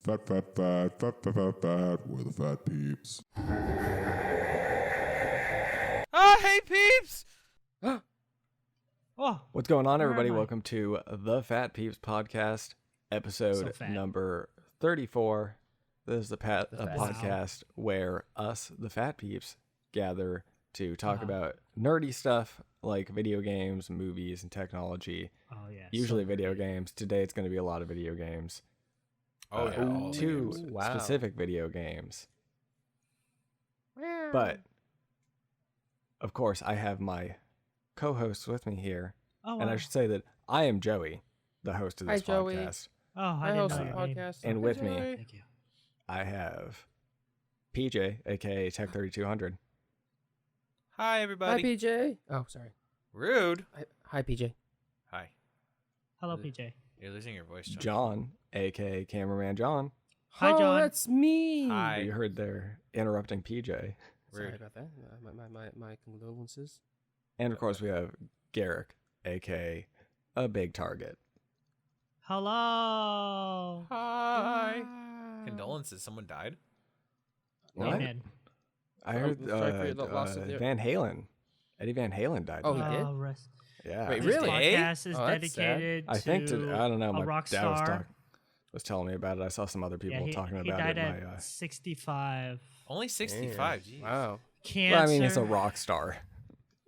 We're the Phat Peeps. Oh, hey, peeps! Oh, What's going on, Where everybody? am I? Welcome to the Phat Peeps podcast, episode fat. number 34. This is a Wow. podcast where us, the Phat Peeps, gather to talk Wow. about nerdy stuff like video games, movies, and technology. oh yeah. Usually so video nerdy. games. Today it's going to be a lot of video games. Oh, yeah. all the Two games. Wow. specific video games. But, of course, I have my co-hosts with me here. Oh, And I wow. should say that I am Joey, the host of this Hi, Joey. podcast. Oh, I I didn't host know a your name. podcast. And with me, Thank you. I have PJ, aka Tech 3200, Hi, Hi, everybody. PJ. Oh, sorry. Rude. Hi, PJ. Hi. Hello, PJ. You're losing your voice, John. John, aka Cameraman John. Hi, Oh, John. that's me. Hi. You heard there interrupting PJ, Sorry Rude. about that. My condolences. and of course we have Garrick, aka a Big Target. Hello. Hi. Condolences. Someone died? What? Amen. I heard sorry for the loss of your- Van Halen, Eddie Van Halen died. Oh, today. he did? Rest. Yeah. Wait, This really? podcast is Oh, that's sad. dedicated I think to I don't know. a My rock dad star. was telling me about it. I saw some other people Yeah, talking he about died it. at 65. Only 65. Jeez. Wow. Cancer. Well, I mean, it's a rock star.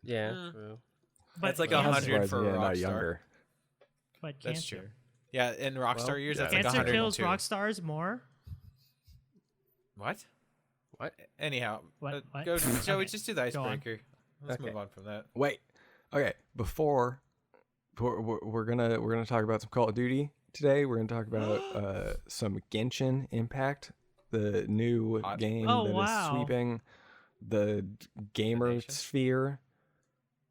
Yeah, Mm. true. but That's like cancer, 100 Surprised for he a ain't rock not star. younger. But That's cancer. true. Yeah, in Rockstar Well, years, yeah. that's like Cancer 102. kills rock stars more. What? What? Anyhow, What? go, Joey, Okay. just do the Go on. icebreaker. Let's Okay. move on from that. Wait. Okay. Before we're gonna talk about some Call of Duty today. We're gonna talk about some Genshin Impact, the new Hot. game Oh, that is wow. sweeping the gamer nation? sphere.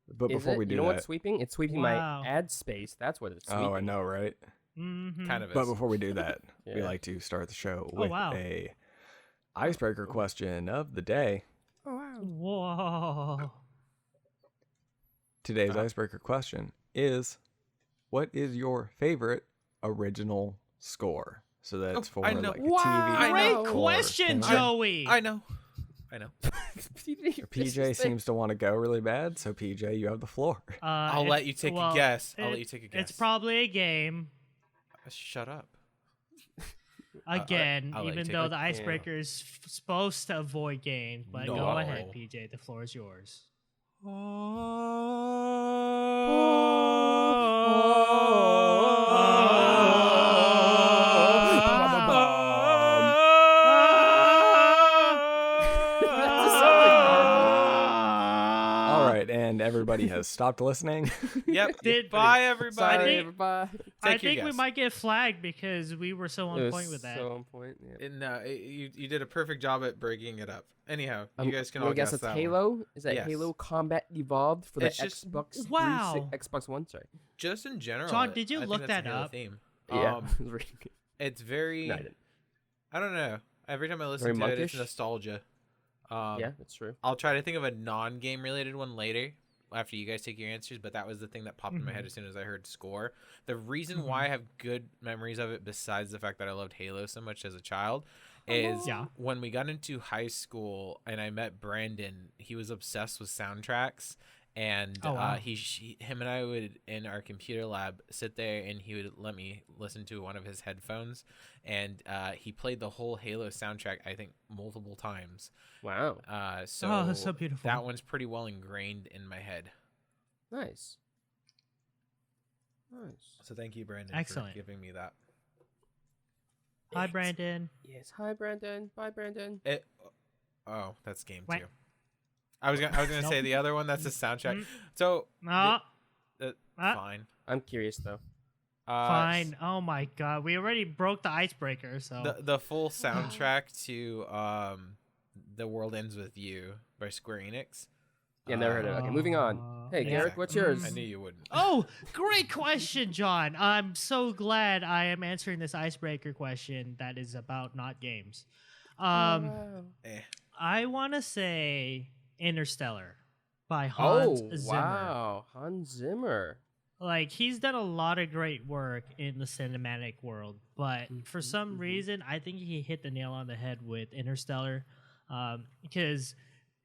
But Is before it? we do you know that, what's sweeping? It's sweeping Wow. my ad space. That's what it's sweeping. oh, I know, right? Mm-hmm. Kind of is. But before we do that, we Yeah. like to start the show Oh, with wow. a icebreaker question of the day. Oh, wow. Whoa. Today's icebreaker question is, what is your favorite original score? So that's for I know. like a Wow. TV. I know. Great or question, things like- Joey. I know. PJ seems to want to go really bad, so PJ, you have the floor. I'll let you take a guess. I'll let you take a guess. It's probably a game. Shut up. Again, I'll let you even take though it. the icebreaker is supposed to avoid games, but No. go ahead, PJ. The floor is yours. All right, and everybody has stopped listening. Yep. Did- Bye, everybody. Sorry, think- everybody. I Take your think we guess. might get flagged because we were so on It was point with that. So on point. Yeah. And, you did a perfect job at breaking it up. Anyhow, you guys can Well, all I guess guess it's that one. Halo. Is that Yes. Halo Combat Evolved for the It's just- Xbox? Wow. Xbox One. Sorry. Just in general. John, did you I think look that's a that Halo up? Theme. Yeah. It's very. No, I didn't. I don't know. Every time I listen Very to it, it's monkish? nostalgia. Yeah, that's true. I'll try to think of a non-game related one later after you guys take your answers, but that was the thing that popped in my head as soon as I heard score. The reason why I have good memories of it, besides the fact that I loved Halo so much as a child, is Yeah. when we got into high school and I met Brandon. He was obsessed with soundtracks, and Oh, wow. him and I would, in our computer lab, sit there and he would let me listen to one of his headphones, and he played the whole Halo soundtrack, I think, multiple times. Wow. So Oh, that's so beautiful. that one's pretty well ingrained in my head. Nice. Nice. So thank you, Brandon, Excellent. for giving me that. Hi, Brandon. Yes. Hi, Brandon. Bye, Brandon. Oh, that's game Wait. 2. I was gonna Nope. say the other one. That's the soundtrack. Mm. So Ah, fine. I'm curious though. fine. Oh my God, we already broke the icebreaker. So The full soundtrack to The World Ends With You by Square Enix. Yeah, never heard of it. Okay, moving on. Hey, yeah. Garrick, what's yours? I knew you wouldn't. Oh, great question, John. I'm so glad I am answering this icebreaker question that is about not games. Wow. Eh. I want to say Interstellar by Hans Oh, Zimmer. wow. Hans Zimmer. like he's done a lot of great work in the cinematic world, but for some reason, I think he hit the nail on the head with Interstellar, because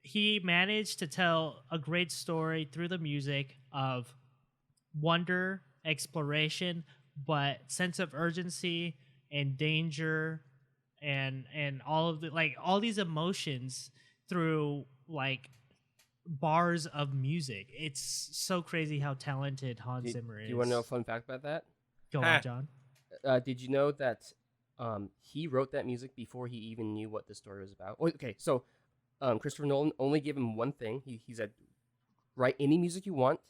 he managed to tell a great story through the music of wonder, exploration, but sense of urgency and danger, and all of the like all these emotions through like bars of music. It's so crazy how talented Hans Zimmer is. Do you want to know a fun fact about that? Go on, John. Did you know that he wrote that music before he even knew what the story was about? Oh, okay, so Christopher Nolan only gave him one thing. He said, write any music you want,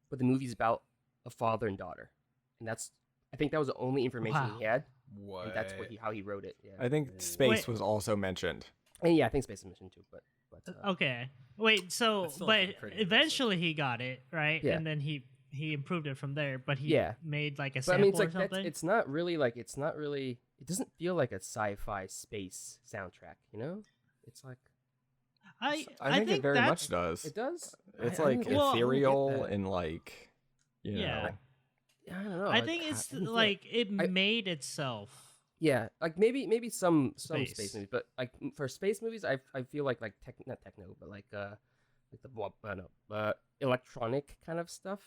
but the movie's about a father and daughter. And I think that was the only information he had. What? And that's how he wrote it. Yeah. I think space was also mentioned. And yeah, I think space is mentioned too, but Okay. Wait, so That's still but pretty eventually he got it, right? Yeah. And then he improved it from there, but he Yeah. made like a but sample I mean, it's or like something. it's not really it doesn't feel like a sci-fi space soundtrack, you know? It's like I think it very much does. it does. It's I like don't- Well, ethereal I don't get that. and like, you Yeah. know. Yeah, I don't know. I think it's like it made itself. Yeah, like maybe some space Space. movies, but like for space movies, I feel like not techno, but like the electronic kind of stuff.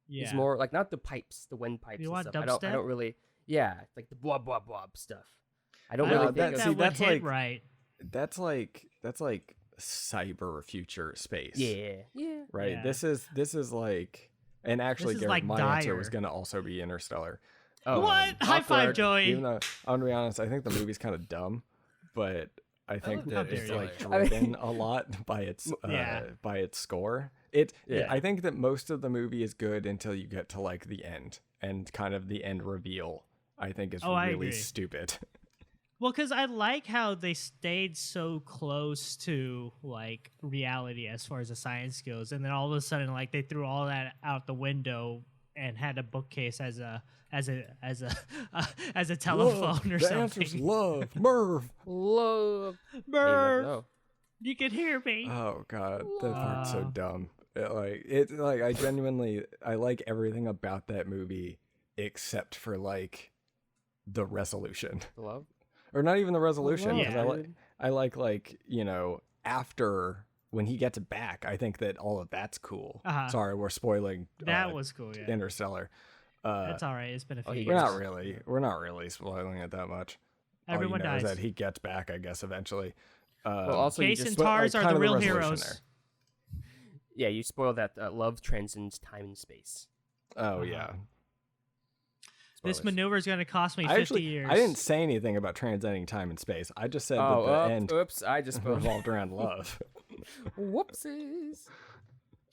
Yeah. Is more like not the pipes, the wind pipes. You and want stuff. I dubstep? don't really. Yeah, like the blah blah blah stuff. I don't I really don't think think of that see, would that's hit like- right. That's like cyber future space. Yeah. Right. Yeah. This is like, and actually, is Garrett, like my answer was dire. going to also be Interstellar. Oh, What? High five, Awkward, Joey. Even though I'm gonna be honest, I think the movie's kind of dumb, but I think love that it's Interstellar. like I mean- driven a lot by its Yeah. by its score. Yeah. I think that most of the movie is good until you get to like the end, and kind of the end reveal I think is I really agree. stupid. Well, because I like how they stayed so close to like reality as far as the science goes, and then all of a sudden, like they threw all that out the window and had a bookcase as a telephone or the something. answer's love, Merv. Love. Merv, No. you can hear me. Oh god, that part's so Uh. dumb. I genuinely I like everything about that movie except for like the resolution. Love. Or not even the resolution, Yeah. because I like you know, after when he gets back, I think that all of that's cool. Uh-huh. Sorry, we're spoiling That was cool. Yeah, Interstellar. that's all right. It's been a few he years. We're not really spoiling it that much. Everyone all you know dies. is that he gets back, I guess, eventually. Well, also you Case just and but, Tars like, are kind the of real resolution heroes. yeah, you spoiled that love transcends time and space. there. Oh Uh-huh. yeah. This Spoilers. maneuver is going to cost me 50 years. I didn't say anything about transcending time and space. I just said Oh, that the end oops! I just spoiled. revolved around love. Whoopsies.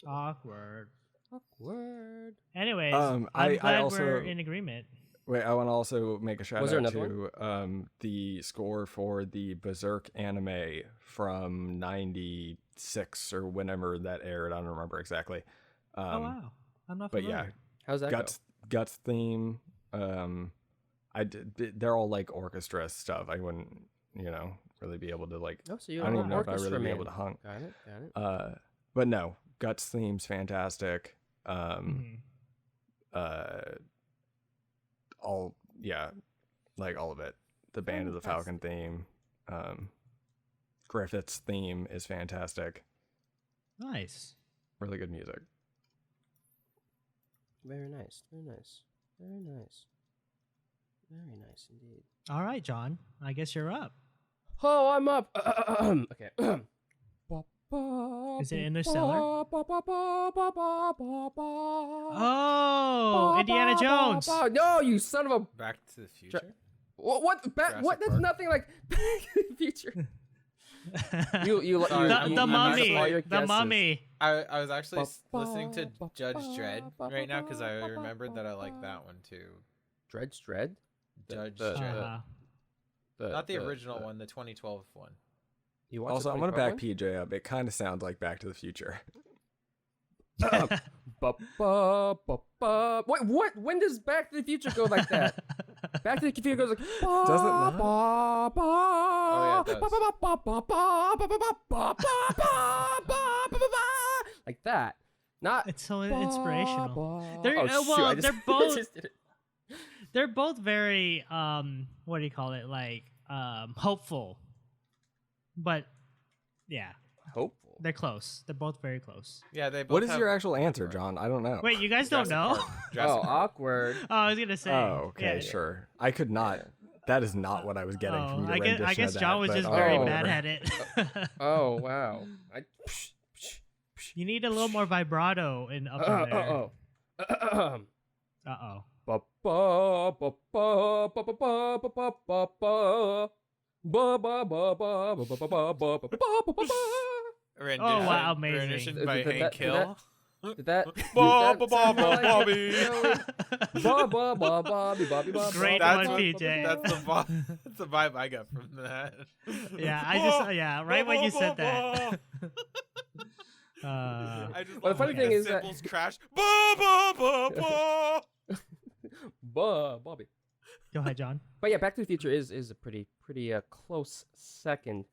Awkward. Awkward. Anyways, I I'm glad also- we're in agreement. Wait, I want to also make a shout Was there out another to the score for the Berserk anime from '96 or whenever that aired. I don't remember exactly. Oh wow, I'm not But familiar. yeah, How's that Guts theme. They're all like orchestra stuff. I wouldn't, really be able to like. go? Oh, so I you're don't an even know if I orchestra really be man. able to hunk. Got it. But no, Guts theme's fantastic. Mhm. All of it. The Band of the Falcon theme, Griffith's theme is fantastic. Nice. Really good music. Very nice. Very nice. Very nice. Very nice indeed. All right, John. I guess you're up. Oh, I'm up. Okay. Is it Interstellar? Oh, Indiana Jones. No, you son of a. Back to the Future. What? Jurassic What? That's Park? nothing like Back to the Future. You Sorry, the I'm the actually- mummy. all your The guesses. mummy. I was actually listening to Judge Dredd right now because I remembered that I like that one too. Dredge Dread? Judge the- Dredd. Uh, Not the original one, the 2012 one. You watched Also, the I'm gonna back 2012 PJ up. It kind of sounds like Back to the Future. one? Wait, what? When does Back to the Future go like that? Back to the Future goes like. Does it not? Oh, yeah, it does. Like that. Not. It's so inspirational. Ba-ba. They're Oh, shoot, I well, just- they're I both just did it. they're both very what do you call it? Like hopeful. But yeah, Hopeful. they're close. They're both very close. Yeah, they both What is have your actual answer, John? I don't know. Wait, you guys don't Jurassic know? Park. Oh, Jurassic Park. awkward. Oh, I was gonna say. Oh, okay, yeah. sure. I could not. That is not what I was getting from Oh, your I rendition guess of John that, was but just all very right, bad whatever. at it. Oh wow. You need a little more vibrato in up in there. Oh. Uh-oh. Ba ba ba ba ba ba ba ba ba ba ba. Ba ba ba ba ba ba ba ba ba ba ba ba. Rendition, Oh, wow, amazing. rendition by Did Hank that- Hill. Did that? Ba, did ba, that ba, sound ba, like Bobby. it? Ba ba ba Bobby Bobby Bobby. Great That's one, what- PJ. That's the vibe. That's the vibe I got from that. Yeah, I just right when you said that. I just Well, the love funny when thing the is that- cymbals crash. Ba ba ba ba. Ba Bobby. Go ahead, John. But yeah, Back to the Future is a pretty close second.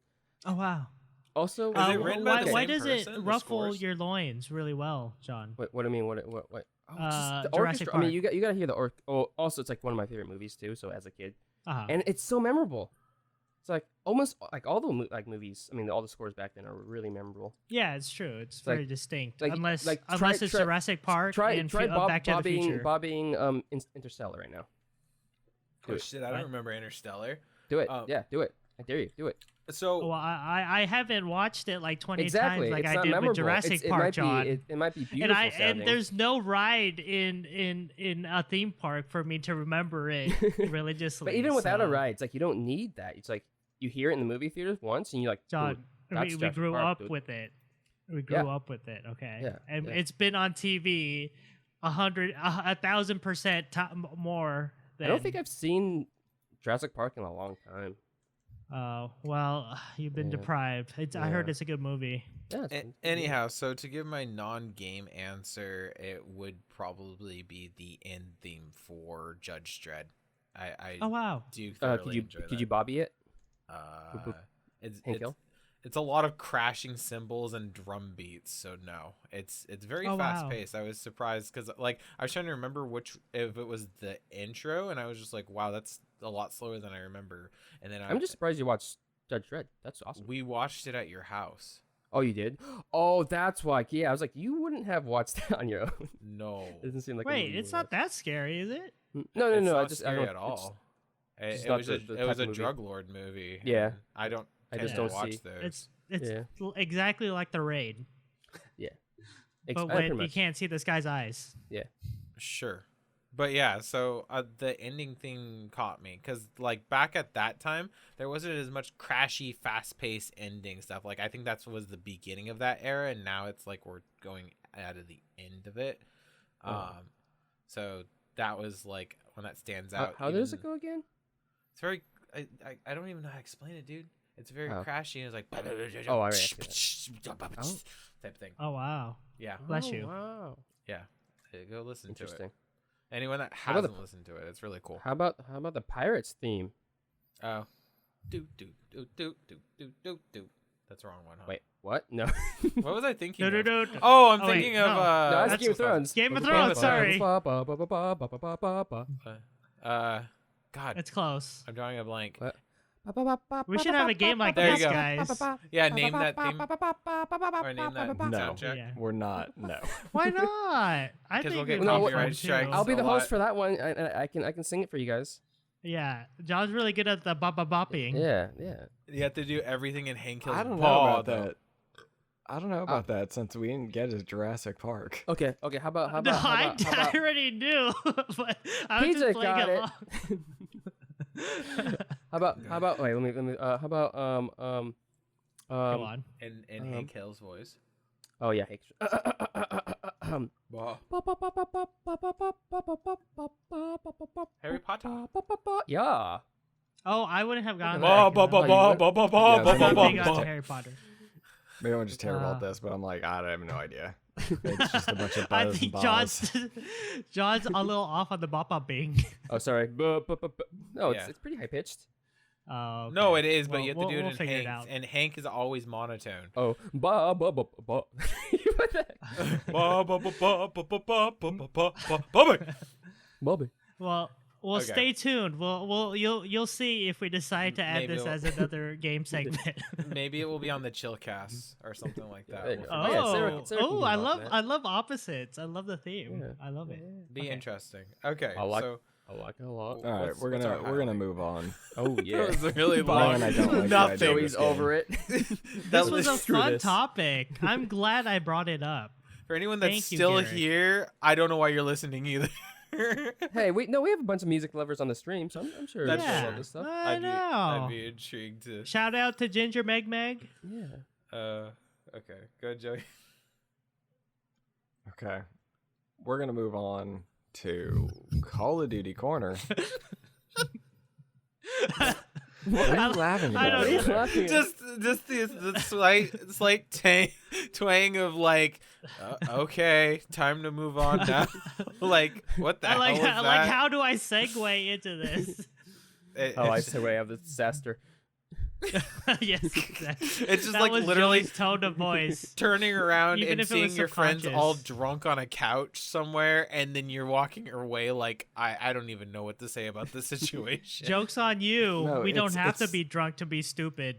Oh wow. Also, Is it written by the why same does person, it the ruffle scores? your loins really well, John? what do I mean? What? Oh, just the Jurassic orchestra. I mean, Park. you got to hear the Oh, also, it's like one of my favorite movies too. So as a kid, Uh-huh. and it's so memorable. It's like almost like all the movies. I mean, all the scores back then are really memorable. Yeah, it's true. It's like- very distinct. like- unless like, try- unless it's try- Jurassic Park Try and Back to the Future. bobbing Interstellar right now. Do Oh it. shit! I don't remember Interstellar. Do it. Oh. Yeah, do it. I dare you. Do it. So Well, I haven't watched it like 20 Exactly. times like it's I not did memorable. with Jurassic It's- Park, it might John. Be, it might be beautiful and sounding. and there's no ride in a theme park for me to remember it religiously. But even without a so, ride, it's like you don't need that. It's like you hear it in the movie theaters once, and you're like, John, "Dude, that's we Jurassic grew Park, up dude." with it. We grew Yeah. up with it. Okay. Yeah, And yeah. it's been on TV 1,000% more. I don't think I've seen Jurassic Park in a long time. Oh well, you've been Yeah. deprived. I heard Yeah. it's a good movie. Yeah. It's been- anyhow, so to give my non-game answer, it would probably be the end theme for Judge Dredd. I Oh wow. do thoroughly could you enjoy that. could you Bobby it? Uh, it's, Hank it's, Hill? it's a lot of crashing cymbals and drum beats, so no, it's very Oh, wow. fast paced. I was surprised because like I was trying to remember if it was the intro, and I was just like, wow, that's a lot slower than I remember. And then I'm just surprised you watched Judge Dredd. That's awesome. we watched it at your house. Oh, you did? Oh, that's why. Yeah, I was like, you wouldn't have watched that on your own. No, Doesn't seem like. a Wait, movie you it's would not that scary, is it? watch. No. it's I not just scary I don't at it's- all. it's It not was the a type of movie. drug lord movie. Yeah. and I don't. I tend just to don't watch see- those. It's Yeah. exactly like the raid, but pretty when you much. can't see this guy's eyes. Sure. But yeah, so the ending thing caught me because like back at that time there wasn't as much crashy, fast-paced ending stuff. Like I think that was the beginning of that era, and now it's like we're going out of the end of it. So that was like when that stands out. How does it even- go again? It's very. I don't even know how to explain it, dude. It's very Oh. crashy. And it's like Oh, I see type thing. Oh wow. Yeah, Bless Oh, you. Wow. go listen to it. Interesting. Anyone that about the- hasn't listened to it, it's really cool. How about the Pirates theme? Oh, do. That's the wrong one, huh? Wait, what? No. What was I thinking? No, no, of? no. no. Oh, I'm Oh, wait, thinking of no. No, that's that's Game of Thrones. Game of Thrones, sorry. God, It's close. I'm drawing a blank. What? We should have a game like There you this, go. guys. Yeah, name that theme or name that No. soundtrack. Yeah. We're not. No. Why not? I 'Cause think we'll get it'd be copyright fun, too. strikes. I'll be a the host lot. for that one. I can sing it for you guys. Yeah, John's really good at the bopping. Yeah. You have to do everything in Hank Hill's I don't know paw, about though. that. I don't know about that since we didn't get to Jurassic Park. Okay. How about No, I already knew, but I was PJ just playing got it. along. how about wait, let me how about Go on. In Hank Hill's voice. oh yeah. Wow. Harry Potter. Yeah. Oh, I wouldn't have gone. Ba, back ba, in ba, the- ba, I'm not ba, big ba, on ba. Harry Potter. Maybe I'm just terrible Uh, at this, but I'm like, I have no idea. It's just a bunch of I buzz think and John's a little off on the bopping. Oh sorry. No, Yeah. it's pretty high pitched. Oh, No, okay. it is, but Well, you have to do it we'll in figure it Hank, out. and Hank is always monotone. Oh, ba ba ba ba ba. You put that. Bobby. Well, Okay. stay tuned. You'll see if we decide to add Maybe this we'll- as another game segment. Maybe it will be on the Chillcast or something like that. there you We'll go. figure it out. yeah, Sarah can do I it love off, I love opposites. I love the theme. Yeah. I love it. Be Okay. interesting. Okay, I like- so I like it a lot. All right, What's- we're what's our gonna highlight? move on. Oh yeah. that was really Brian, long. I don't like the Nothing. idea of Joey's this game. over it. This was a Screw fun this. topic. I'm glad I brought it up. For anyone that's Thank you, still Garrett. here, I don't know why you're listening either. Hey, we have a bunch of music lovers on the stream, so I'm sure That's they'll yeah, love this stuff. I know. I'd be intrigued to. Shout out to Ginger Meg Meg. Yeah. Okay, go ahead, Joey. Okay, we're gonna move on to Call of Duty Corner. What are you laughing I about? don't over know. there? Laughing at- Just the slight twang of like, okay, time to move on now. Like, what the I like hell is that? like how do I segue into this? Oh, I it's, say way of the disaster. Yes, exactly. it's just That like was literally Joey's tone of voice. turning around Even and if it was seeing your friends all subconscious. drunk on a couch somewhere, and then you're walking away like, I don't even know what to say about this situation. Joke's on you. No, we don't have to it's- be drunk to be stupid.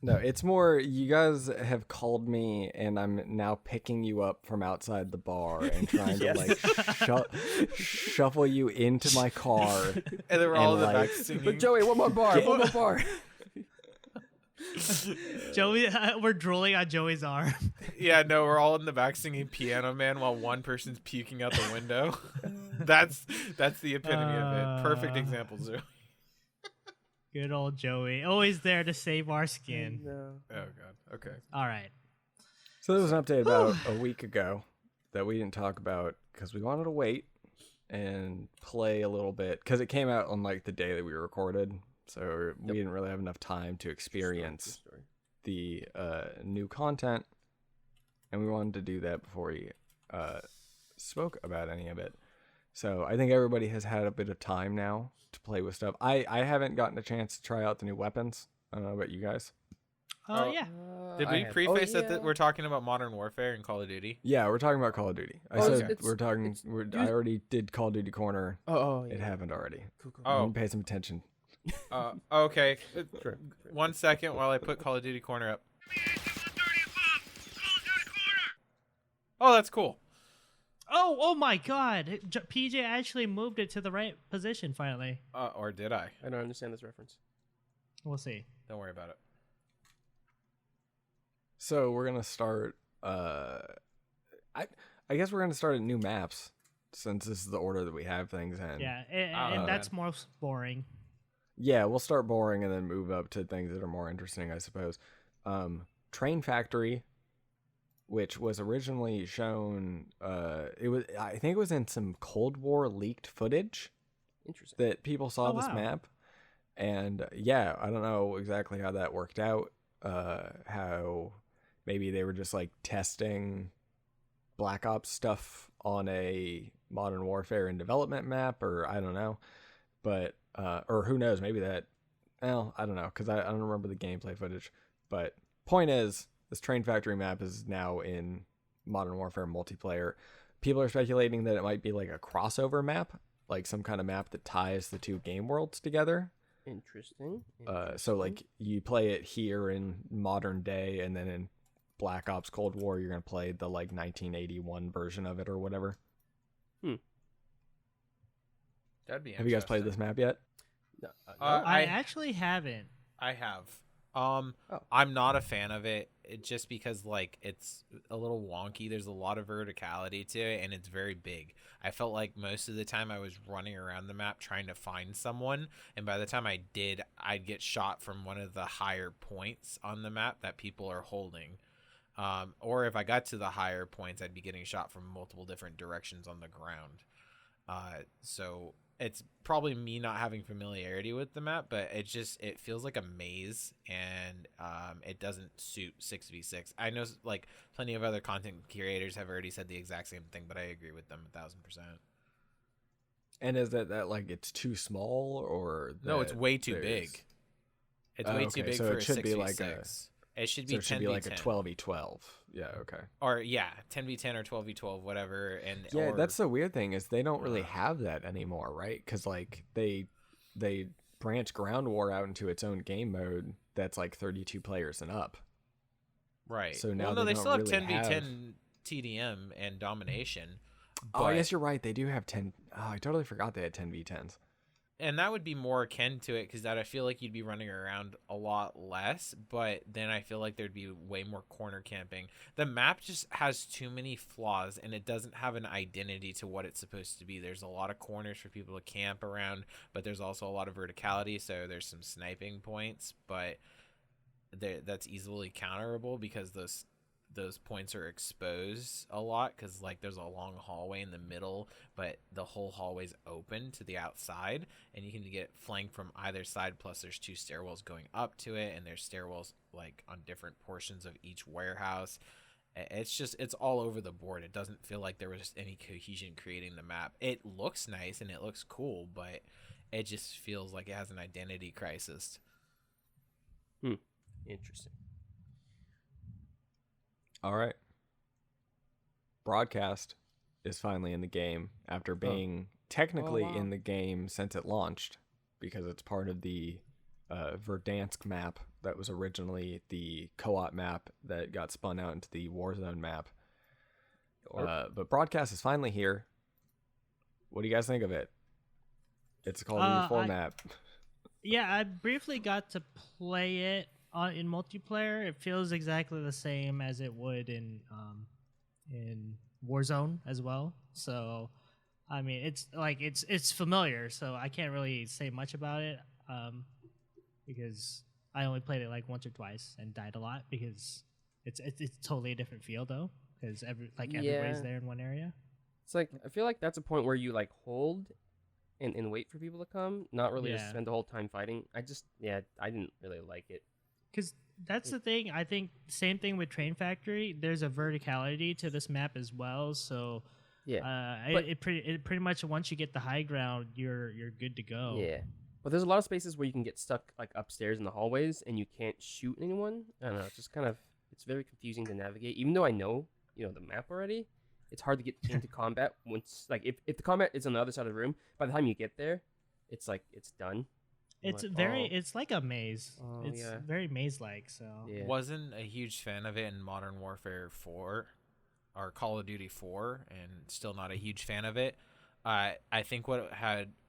No, it's more you guys have called me and I'm now picking you up from outside the bar and trying Yes. to like shuffle you into my car. And they were all in and, the like- back singing. But Joey, one more bar. Get- One more bar. Joey, we're drooling on Joey's arm. Yeah, no, we're all in the back singing Piano Man while one person's puking out the window. that's the epitome of it. Perfect example, Zoe. Good old Joey, always there to save our skin. No. Oh god. Okay. All right. So there was an update about a week ago that we didn't talk about because we wanted to wait and play a little bit because it came out on like the day that we recorded, so we didn't really have enough time to experience the new content, and we wanted to do that before we spoke about any of it. So I think everybody has had a bit of time now to play with stuff. I haven't gotten a chance to try out the new weapons. I don't know about you guys. Oh, Yeah. Did we preface that we're talking about Modern Warfare and Call of Duty? Yeah, we're talking about Call of Duty. I Oh, said it's- we're talking. I already did Call of Duty Corner. Oh, yeah. It happened already. Cool, cool. Oh. You pay some attention. Okay. Sure. 1 second while I put Call of Duty Corner up. Oh, that's cool. Oh my God! PJ actually moved it to the right position finally. Or did I? I don't understand this reference. We'll see. Don't worry about it. So we're gonna start. I guess we're gonna start at new maps since this is the order that we have things in. Yeah, and Oh, that's more boring. Yeah, we'll start boring and then move up to things that are more interesting, I suppose. Train Factory, which was originally shown. I think it was in some Cold War leaked footage Interesting. that people saw Oh, this wow. map, and yeah, I don't know exactly how that worked out. How maybe they were just like testing Black Ops stuff on a Modern Warfare in development map, or I don't know, but or who knows, maybe that. Well, I don't know because I don't remember the gameplay footage. But point is, this Train Factory map is now in Modern Warfare multiplayer. People are speculating that it might be like a crossover map, like some kind of map that ties the two game worlds together. Interesting. So like you play it here in modern day, and then in Black Ops Cold War, you're gonna play the like 1981 version of it or whatever. That'd be. Have you guys played this map yet? No, I actually haven't. I have. Oh. I'm not a fan of it. Just because like it's a little wonky. There's a lot of verticality to it, and it's very big. I felt like most of the time I was running around the map trying to find someone, and by the time I did, I'd get shot from one of the higher points on the map that people are holding. Or if I got to the higher points, I'd be getting shot from multiple different directions on the ground. So it's probably me not having familiarity with the map, but it feels like a maze, and it doesn't suit 6v6. I know like plenty of other content creators have already said the exact same thing, but I agree with them 1000%. And is that like it's too small, or No, it's that way too there's- big. It's Oh, way too okay, big so for it a should be 6v6. It should be So it should 10v10. be like a 12v12. Yeah, okay. Or yeah, 10v10 or 12v12, whatever. And Yeah, or, that's the weird thing is they don't really have that anymore, right? Because like they branch Ground War out into its own game mode that's like 32 players and up. right. So now well, no, they they don't still have really 10v10 have- TDM and domination. Oh, I but- guess you're right. They do have 10. Oh, I totally forgot they had 10v10s. And that would be more akin to it because that I feel like you'd be running around a lot less, but then I feel like there'd be way more corner camping. The map just has too many flaws and it doesn't have an identity to what it's supposed to be. There's a lot of corners for people to camp around, but there's also a lot of verticality, so there's some sniping points, but that's easily counterable because those points are exposed a lot because like there's a long hallway in the middle, but the whole hallway's open to the outside and you can get flanked from either side, plus there's 2 stairwells going up to it and there's stairwells like on different portions of each warehouse. It's all over the board. It doesn't feel like there was any cohesion creating the map. It looks nice and it looks cool, but it just feels like it has an identity crisis. Interesting. All right. Broadcast is finally in the game after being technically wow. in the game since it launched, because it's part of the Verdansk map that was originally the co-op map that got spun out into the Warzone map. But Broadcast is finally here. What do you guys think of it? It's called a new format. Yeah, I briefly got to play it in multiplayer. It feels exactly the same as it would in Warzone as well. So, I mean, it's familiar. So I can't really say much about it because I only played it like once or twice and died a lot because it's totally a different feel though because everybody's there in one area. It's like I feel like that's a point where you like hold and wait for people to come, not really just spend the whole time fighting. I didn't really like it. Because that's the thing. I think same thing with Train Factory. There's a verticality to this map as well. So it pretty much once you get the high ground, you're good to go. Yeah, but there's a lot of spaces where you can get stuck like upstairs in the hallways and you can't shoot anyone. I don't know. It's just kind of it's very confusing to navigate. Even though I know the map already, it's hard to get into combat once. Like if the combat is on the other side of the room, by the time you get there, it's like it's done. It's like, it's like a maze. It's very maze-like. So Wasn't a huge fan of it in Modern Warfare 4 or Call of Duty 4, and still not a huge fan of it. I think what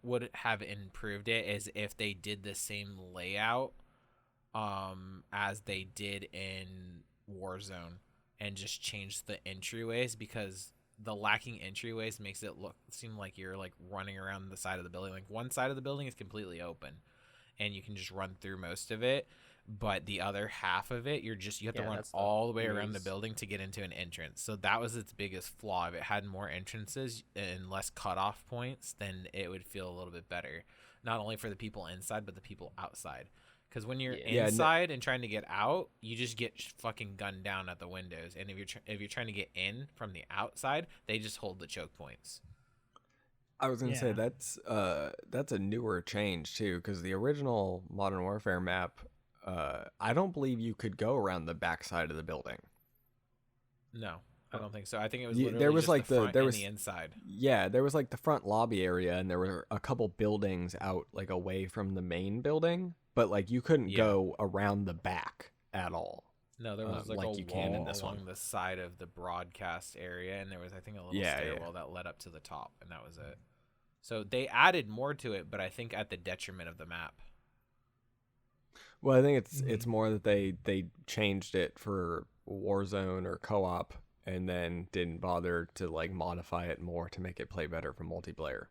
would have improved it is if they did the same layout as they did in Warzone and just changed the entryways, because the lacking entryways makes it seem like you're like running around the side of the building. Like one side of the building is completely open and you can just run through most of it, but the other half of it you have to run all the way around the building to get into an entrance. So that was its biggest flaw. If it had more entrances and less cutoff points, then it would feel a little bit better, not only for the people inside but the people outside. Because when you're inside and trying to get out, you just get fucking gunned down at the windows. And if you're trying to get in from the outside, they just hold the choke points. I was gonna say that's a newer change too, because the original Modern Warfare map, I don't believe you could go around the back side of the building. No, I don't think so. I think it was there was just like the front and was the inside. Yeah, there was like the front lobby area, and there were a couple buildings out like away from the main building, but like you couldn't go around the back at all. No, there was like a you can in wall this along one. the side of the broadcast area, and there was, I think, a little stairwell that led up to the top, and that was it. So they added more to it, but I think at the detriment of the map. Well, I think it's more that they changed it for Warzone or co-op, and then didn't bother to like modify it more to make it play better for multiplayer.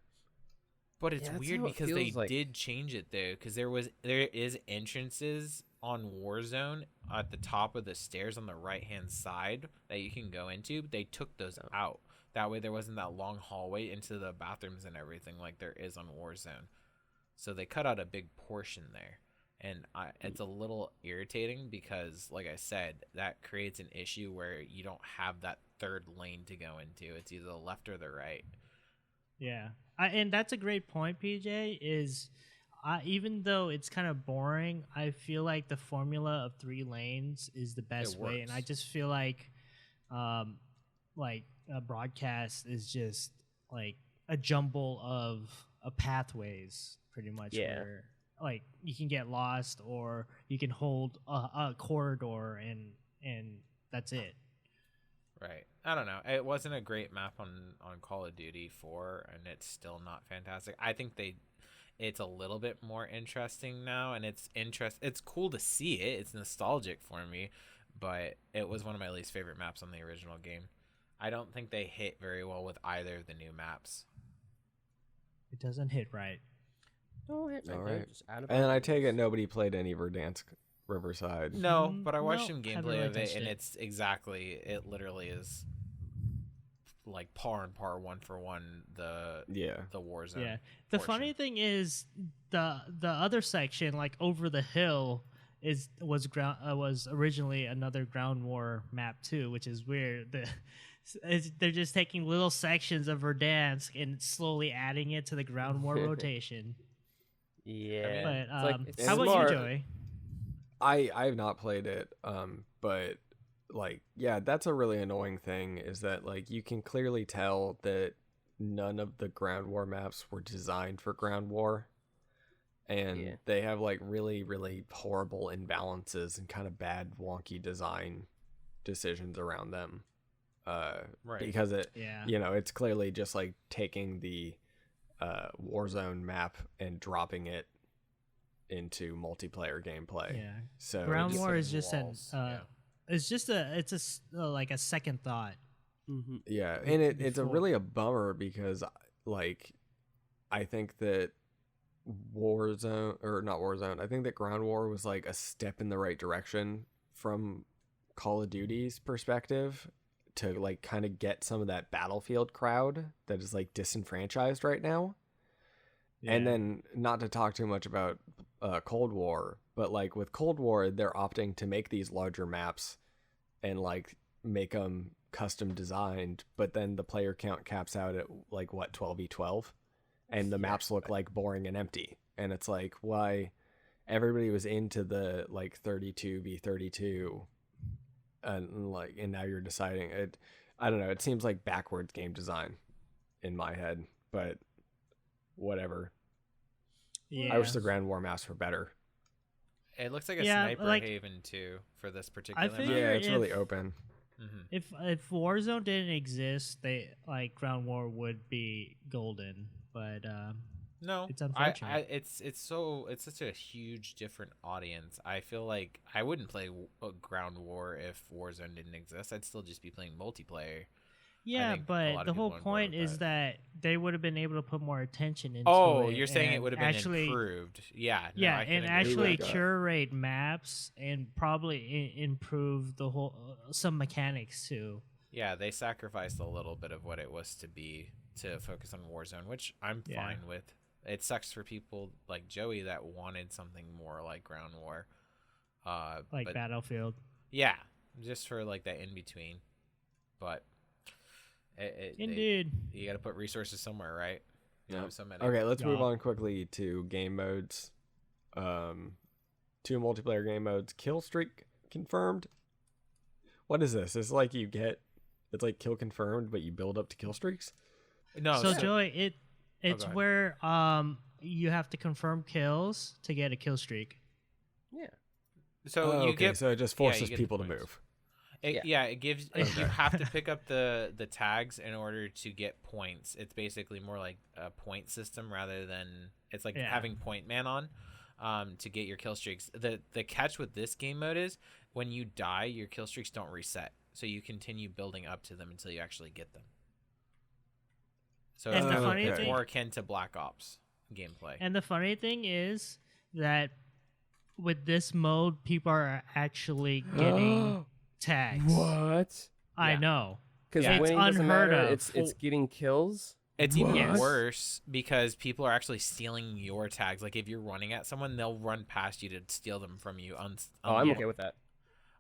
But it's that's weird how it because they feels like. did change it though, because there is entrances on Warzone at the top of the stairs on the right hand side that you can go into. They took those out. That way there wasn't that long hallway into the bathrooms and everything like there is on Warzone. So they cut out a big portion there. And it's a little irritating because, like I said, that creates an issue where you don't have that third lane to go into. It's either the left or the right. Yeah, and that's a great point, PJ. Is even though it's kind of boring, I feel like the formula of 3 lanes is the best way, and I works. just feel um, like a broadcast is just like a jumble of pathways, pretty much. Yeah. Where like you can get lost, or you can hold a corridor, and that's it. Right. I don't know. It wasn't a great map on Call of Duty 4, and it's still not fantastic. I think it's a little bit more interesting now, and it's cool to see it. It's nostalgic for me, but it was one of my least favorite maps on the original game. I don't think they hit very well with either of the new maps. It doesn't hit right. Oh, hit All there, right. just out of And I bounds. take it nobody played any Verdansk Riverside. No, but I watched no, some haven't gameplay really of it, touched and it. it literally is like par and par, 1-for-1 the Yeah. Warzone. Yeah. The portion. funny thing is the other section, like over the hill, was originally another ground war map too, which is weird. They're just taking little sections of Verdansk and slowly adding it to the ground war rotation. Yeah. mean, But it's like, it's how about smart. you, Joey? I have not played it, but like, yeah, that's a really annoying thing, is that like you can clearly tell that none of the ground war maps were designed for ground war, and Yeah. they have like really, really horrible imbalances and kind of bad wonky design decisions around them. Right. Because Yeah. it's clearly just like taking the Warzone map and dropping it into multiplayer gameplay. Yeah. So Ground it's- war is putting just an walls, yeah. like a second thought. Mm-hmm. Yeah, and it's before. really a bummer, because like I think that Warzone, or not Warzone, I think that Ground War was like a step in the right direction from Call of Duty's perspective, to like kind of get some of that Battlefield crowd that is like disenfranchised right now. And Yeah. then, not to talk too much about Cold War, but like with Cold War, they're opting to make these larger maps and like make them custom designed, but then the player count caps out at like what, 12v12, and the maps look like boring and empty. And it's like, why? Everybody was into the like 32v32, and now you're deciding it. I don't know. It seems like backwards game design in my head, but whatever. Yeah. I wish the Grand War maps were better. It looks like a Yeah, sniper like- haven too for this particular map. figure Yeah, it's really if- open. Mhm. If Warzone didn't exist, they like Ground War would be golden. But No, It's unfortunate. it's such a huge different audience. I feel like I wouldn't play Ground War if Warzone didn't exist. I'd still just be playing multiplayer. yeah, think a but lot the of people whole on board point with is that they would have been able to put more attention into Oh, it. you're saying it and would have been actually, improved? Yeah, no, Yeah, I can and agree with actually that. curate maps and probably improve the whole some mechanics too. Yeah, they sacrificed a little bit of what it was to be to focus on Warzone, which I'm Yeah. fine with. It sucks for people like Joey that wanted something more like Ground War. Like but Battlefield. yeah, just for like that in between. But Indeed. you got to put resources somewhere, right? You Yeah. have so many. Okay, let's move Yeah. on quickly to game modes. 2 multiplayer game modes. Kill streak confirmed. What is this? It's like it's like kill confirmed, but you build up to kill streaks. No, So Joey, it's go ahead. where you have to confirm kills to get a kill streak. Yeah. so you okay, get so it just yeah, you forces get the people to points. move. Yeah, it gives Okay. you have to pick up the tags in order to get points. It's basically more like a point system rather than it's like Yeah. having point man on to get your kill streaks. The catch with this game mode is when you die, your kill streaks don't reset. So you continue building up to them until you actually get them. So And it's, the kind of, funny it's thing- more akin to Black Ops gameplay. And the funny thing is that with this mode, people are actually getting tags. What? I Yeah. know. Because Yeah. It's winning doesn't unheard matter. of. It's getting kills. It's even Yes. worse because people are actually stealing your tags. Like if you're running at someone, they'll run past you to steal them from you. Oh, I'm okay with that.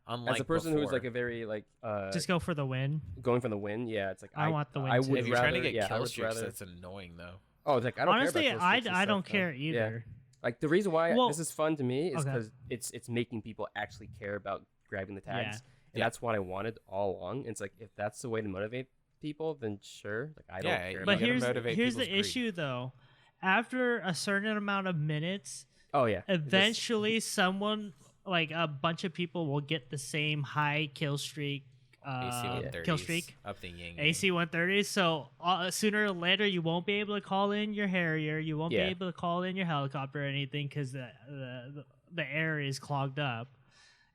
Unlike As a person who's before. like a very like Just go for the win. going for the win, yeah, it's like I want the win I too. would if you're rather, trying to get yeah, I kill would streaks, rather. that's annoying though. Oh, it's like I don't Honestly, care about kill streaks and I stuff, don't though. care Yeah. either. Like the reason why Well- this is fun to me is Okay. because it's making people actually care about grabbing the tags, and Yeah. that's what I wanted all along. And it's like if that's the way to motivate people, then sure. Like I don't Yeah, care. you But about gotta here's motivate here's the people's greed. issue though. After a certain amount of minutes, Oh yeah. It just- eventually someone like a bunch of people will get the same high kill streak. AC 130s Kill streak. up the yin. AC 130s. So sooner or later, you won't be able to call in your Harrier. You won't Yeah. be able to call in your helicopter or anything because the air is clogged up,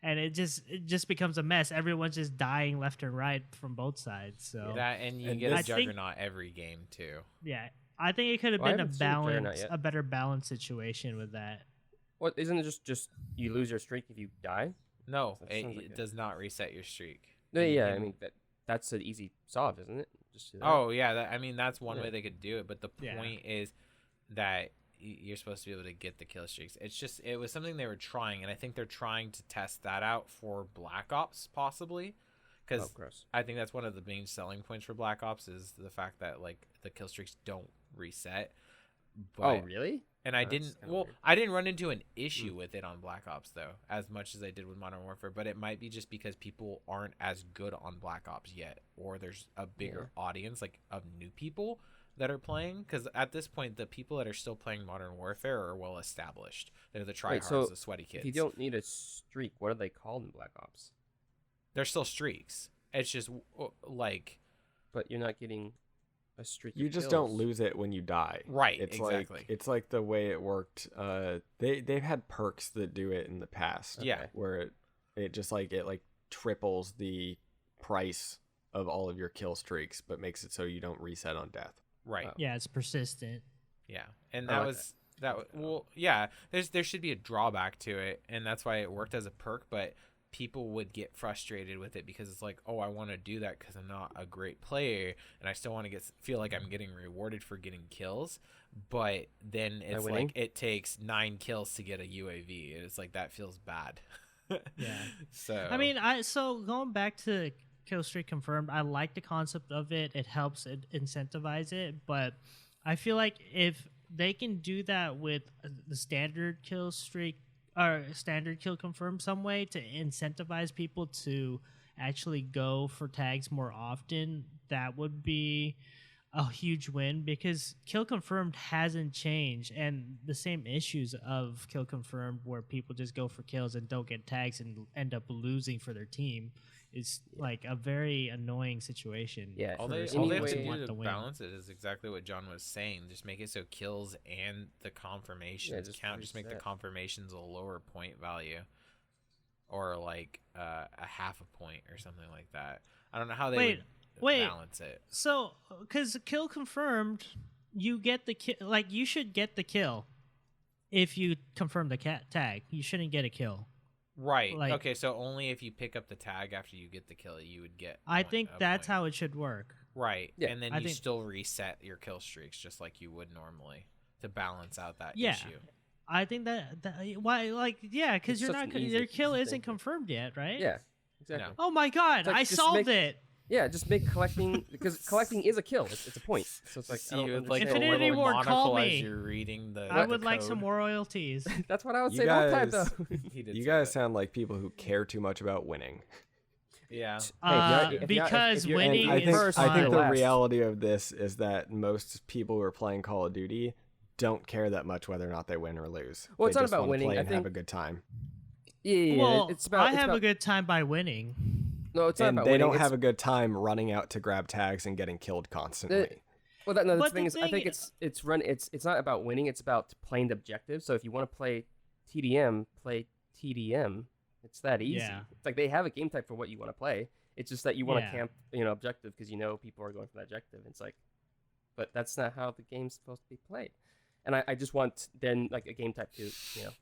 and it just becomes a mess. Everyone's just dying left and right from both sides. So That and you And get a I think- juggernaut every game too. yeah, I think it could have Well, I been haven't seen Juggernaut balance, yet. a better balance situation with that. What isn't it just you lose your streak if you die? No, That it, sounds like it it. does not reset your streak. No, You yeah. I can- mean that's an easy solve, isn't it? Just do that. Oh yeah, I mean that's one Yeah. way they could do it, but the Yeah. point is that you're supposed to be able to get the kill streaks. It was something they were trying, and I think they're trying to test that out for Black Ops possibly, because Oh, gross. I think that's one of the main selling points for Black Ops is the fact that like the kill streaks don't reset. But, Oh really? And I That's didn't. kinda Well, weird. I didn't run into an issue with it on Black Ops though, as much as I did with Modern Warfare. But it might be just because people aren't as good on Black Ops yet, or there's a bigger audience like of new people that are playing. Because at this point, the people that are still playing Modern Warfare are well established. They're the tryhards, Wait, so the sweaty kids. If you don't need a streak, what are they called in Black Ops? They're still streaks. It's just like But you're not getting a streak. You of just kills. don't lose it when you die. Right, It's exactly. like the way it worked. They've had perks that do it in the past. Yeah. Where it just like triples the price of all of your kill streaks, but makes it so you don't reset on death. right. Wow. Yeah, it's persistent. Yeah, and I that like was well, yeah. There should be a drawback to it, and that's why it worked as a perk. But people would get frustrated with it because it's like, oh, I want to do that because I'm not a great player, and I still want to feel like I'm getting rewarded for getting kills. But then it's winning? like it takes 9 kills to get a UAV, and it's like that feels bad. Yeah. So I mean, so going back to kill streak confirmed, I like the concept of it. It helps incentivize it, but I feel like if they can do that with the standard kill streak or standard kill confirmed some way to incentivize people to actually go for tags more often, that would be a huge win because kill confirmed hasn't changed, and the same issues of kill confirmed where people just go for kills and don't get tags and end up losing for their team is like a very annoying situation. Yeah. all for they someone have to anyway- want do to win. balance it is exactly what John was saying. Just make it so kills and the confirmations just count. Just make the reset. confirmations a lower point value, or like a half a point or something like that. I don't know how they would balance it. So, because kill confirmed, you get the kill. Like you should get the kill if you confirm the tag. You shouldn't get a kill. Right. Like- Okay, so only if you pick up the tag after you get the kill, you would get. I think that's how it should work. Right. Yeah, and then I you think- still reset your kill streaks just like you would normally to balance out that Yeah. issue. I think that why like yeah, because It's you're such not an easy your kill thing isn't to- confirmed yet, right? Yeah. Exactly. No. Oh my god, It's like, I just solved make- it. Yeah, just make collecting because collecting is a kill. It's a point. So it's like See I don't you with like a understand Infinity little Ward, call monocle as me. you're reading the. I the would like code. some more royalties. That's what I would You say all the time guys- though. He did You say guys that. sound like people who care too much about winning. Yeah. Because if you're- winning I and think, is first, I fun. think the last. reality of this is that most people who are playing Call of Duty don't care that much whether or not they win or lose. Well, They it's not just about wanna winning. play I and have think- a good time. Yeah, well, it's about. I it's have about, a good time by winning. No, it's not And about they winning. don't it's, have a good time running out to grab tags and getting killed constantly. Well, no, the But thing the is, I think thing- it's not about winning. It's about playing the objective. So if you want to play TDM, play TDM. It's that easy. Yeah. It's like they have a game type for what you want to play. It's just that you want to Yeah. camp, objective because people are going for that objective. It's like, but that's not how the game's supposed to be played. And I just want then like a game type to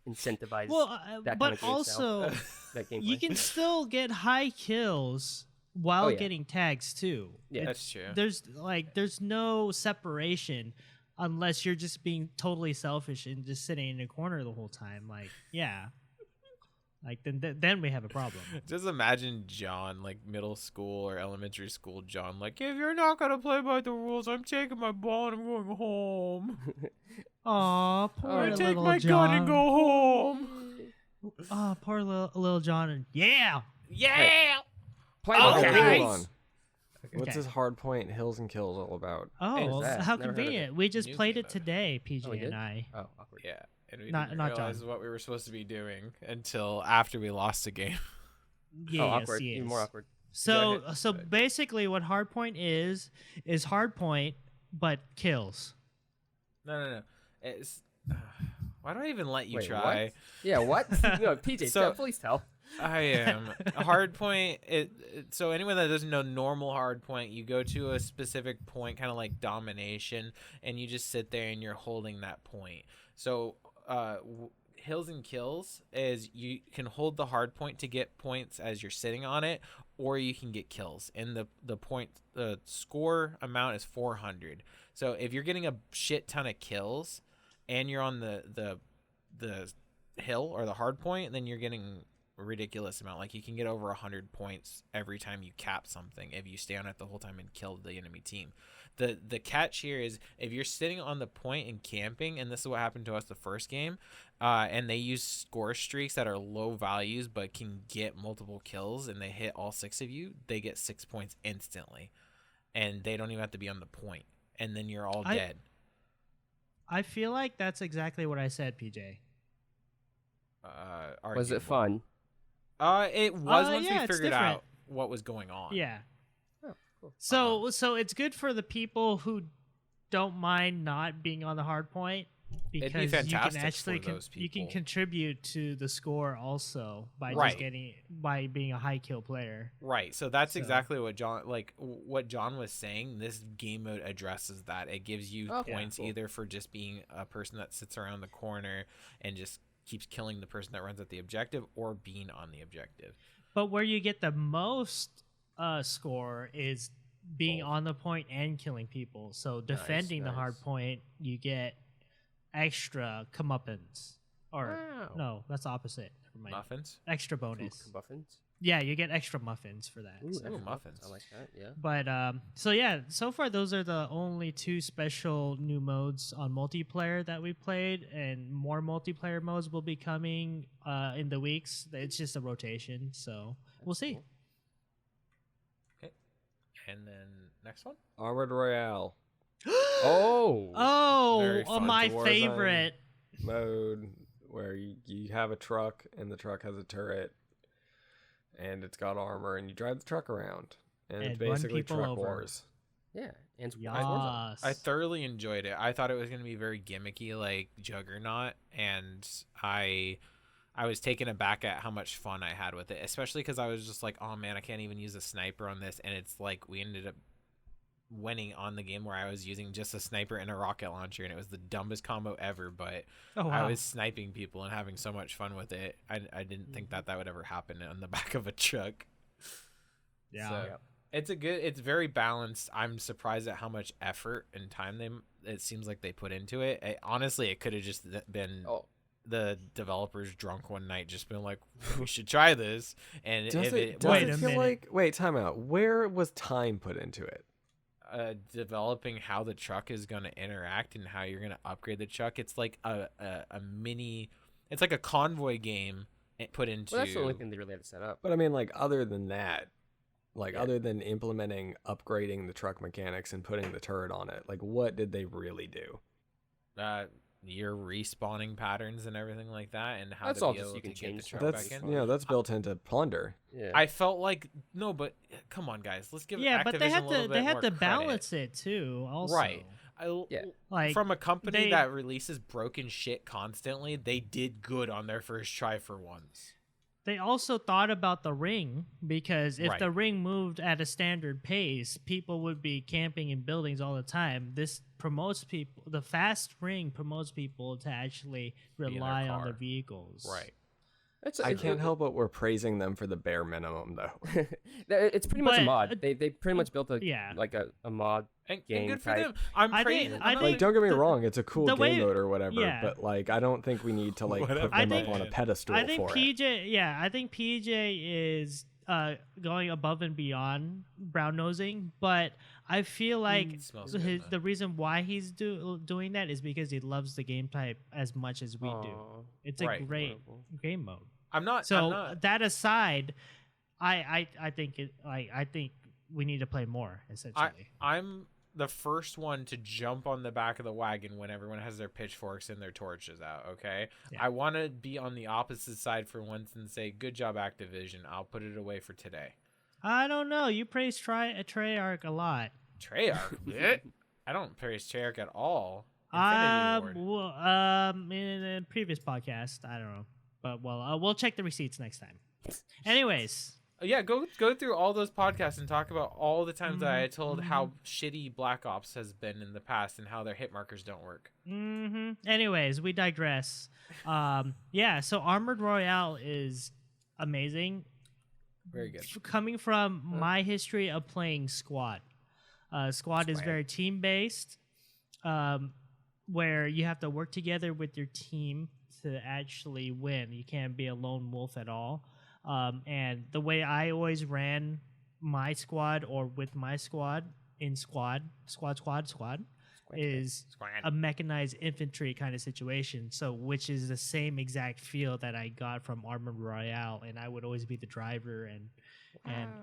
incentivize Well, that but kind of game also style, that gameplay. you can still get high kills while Oh, yeah. getting tags too. Yeah. That's true. There's no separation unless you're just being totally selfish and just sitting in a corner the whole time. Like, yeah. Like then we have a problem. Just imagine John, like middle school or elementary school John, like, if you're not gonna play by the rules, I'm taking my ball and I'm going home. Aw, poor I take little my John. gun and go home. Oh, poor little John. And yeah. Yeah. Play Okay. the Nice. Hold on. What's Okay. this hard point hills and kills all about? Oh, What is well, that? how Never heard of convenient. it. We just New played game it today, PJ Oh, we did? and I. Oh, awkward. Yeah. And we Not- didn't not realize John. what we were supposed to be doing until after we lost the game. Yes, Oh, awkward. yes. Even more awkward. So, Go ahead. so basically, what hardpoint is hardpoint, but kills. No. It's why do I even let you Wait, try? what? Yeah, what? No, PJ, So- please tell. I am hard point. So anyone that doesn't know normal hard point, you go to a specific point, kind of like domination, and you just sit there and you're holding that point. So hills and kills is you can hold the hard point to get points as you're sitting on it, or you can get kills. And the score amount is 400. So if you're getting a shit ton of kills, and you're on the hill or the hard point, then you're getting a ridiculous amount. Like you can get over 100 points every time you cap something if you stay on it the whole time and kill the enemy team. The catch here is if you're sitting on the point and camping, and this is what happened to us the first game, and they use score streaks that are low values but can get multiple kills, and they hit all 6 of you, they get 6 points instantly, and they don't even have to be on the point, and then you're all dead. I feel like that's exactly what I said, PJ. Was it Arguable. fun? It was once yeah, we it's figured different. out what was going on. Yeah. Oh, cool. So it's good for the people who don't mind not being on the hard point, It'd because be you can fantastic actually for those you can people. contribute to the score also by Right. just by being a high kill player. Right. So that's So- exactly what John was saying. This game mode addresses that. It gives you Okay, points cool. either for just being a person that sits around the corner and just keeps killing the person that runs at the objective, or being on the objective. But where you get the most score is being Both. on the point and killing people. So defending the hard nice. point, you get extra comeuppance. Or Wow. no, that's opposite. Never mind. Muffins? Extra bonus. Muffins? Yeah, you get extra muffins for that. Ooh, so. extra muffins. I like that, yeah. But so yeah, so far those are the only 2 special new modes on multiplayer that we played, and more multiplayer modes will be coming in the weeks. It's just a rotation, so we'll see. cool. Okay. And then next one? Armored Royale Oh! Very Oh, fun. my The Warzone. favorite. mode where you have a truck and the truck has a turret and it's got armor and you drive the truck around and it's And run basically people truck over. wars. Yeah, and Yes. I thoroughly enjoyed it. I thought it was going to be very gimmicky like Juggernaut, and I was taken aback at how much fun I had with it, especially because I was just like, oh man, I can't even use a sniper on this, and it's like we ended up winning on the game where I was using just a sniper and a rocket launcher, and it was the dumbest combo ever, but Oh, wow. I was sniping people and having so much fun with it. I didn't think that would ever happen on the back of a truck. Yeah. So, it's very balanced. I'm surprised at how much effort and time it seems like they put into it. Honestly, it could have just been the developers drunk one night, just been like, we should try this. And Does if it, Wait does a it feel minute. like wait, time out. Where was time put into it? developing how the truck is going to interact and how you're going to upgrade the truck, it's like a mini, it's like a convoy game put into. Well, that's the only thing they really had to set up. But I mean, like, other than that, like, Yeah. other than implementing upgrading the truck mechanics and putting the turret on it, like, what did they really do? Your respawning patterns and everything like that, and how That's to all be just able you can to get the change truck That's back back in. that's built into Plunder. Yeah. I felt like no, but come on, guys, let's give Yeah, Activision but they a had little to bit more credit. balance it too. Also, Right. Yeah. Like From a company they- that releases broken shit constantly, they did good on their first try for once. They also thought about the ring, because if Right. the ring moved at a standard pace, people would be camping in buildings all the time. This promotes people. The fast ring promotes people to actually in their rely on car. their vehicles. Right. I can't help but we're praising them for the bare minimum, though. It's pretty much a But, mod. They pretty much built a yeah. like a mod And game good for type. them. I'm I praising. think- I'm I not think- Like, don't get me the- wrong, it's a cool the way- game mode or whatever, yeah. but like, I don't think we need to like Whatever, put them I up on a think- pedestal I think for it. I think PJ is going above and beyond brown nosing, but I feel like It smells good, though. the reason why he's doing that is because he loves the game type as much as we do. Aw. It's a Right. great Adorable. game mode. I'm not. So I'm not, that aside, I think I think we need to play more essentially. I'm the first one to jump on the back of the wagon when everyone has their pitchforks and their torches out. Okay, Yeah. I want to be on the opposite side for once and say, "Good job, Activision. I'll put it away for today." I don't know. You praise Treyarch a lot. Treyarch, bleh. I don't praise Treyarch at all. Infinity Ward. In a previous podcast, I don't know, but we'll check the receipts next time. Anyways, Yeah, go through all those podcasts and talk about all the times that I told how shitty Black Ops has been in the past and how their hit markers don't work. anyways, we digress. Yeah, so Armored Royale is amazing. Very good. Coming from my history of playing Squad. Squad is Squad. very team based, where you have to work together with your team to actually win. You can't be a lone wolf at all. And the way I always ran my squad or with my squad in squad is Squad. a mechanized infantry kind of situation. So, which is the same exact feel that I got from Armored Royale, and I would always be the driver, and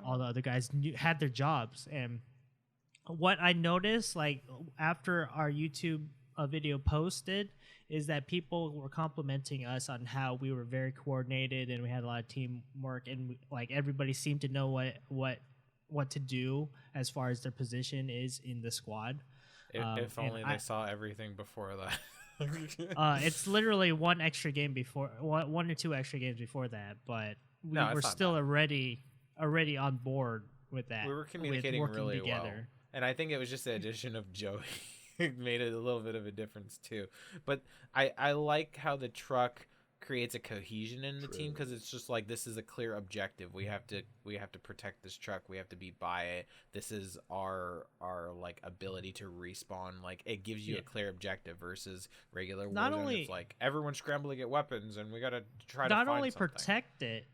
all the other guys had their jobs. And what I noticed, like after our YouTube video posted, is that people were complimenting us on how we were very coordinated and we had a lot of teamwork, and like everybody seemed to know what to do as far as their position is in the squad. If and only they saw everything before that. It's literally one extra game before, one or two extra games before that, but we No, it's were not still already on board with that. We were with communicating working really well. together. And I think it was just the addition of Joey made it a little bit of a difference too. But I like how the truck creates a cohesion in the team, because it's just like, this is a clear objective. We have to protect this truck. We have to be by it. This is our like ability to respawn. Like, it gives you a clear objective versus regular Not Warzone. only- It's like everyone's scrambling to get weapons and we got to try to Not find only something. protect it,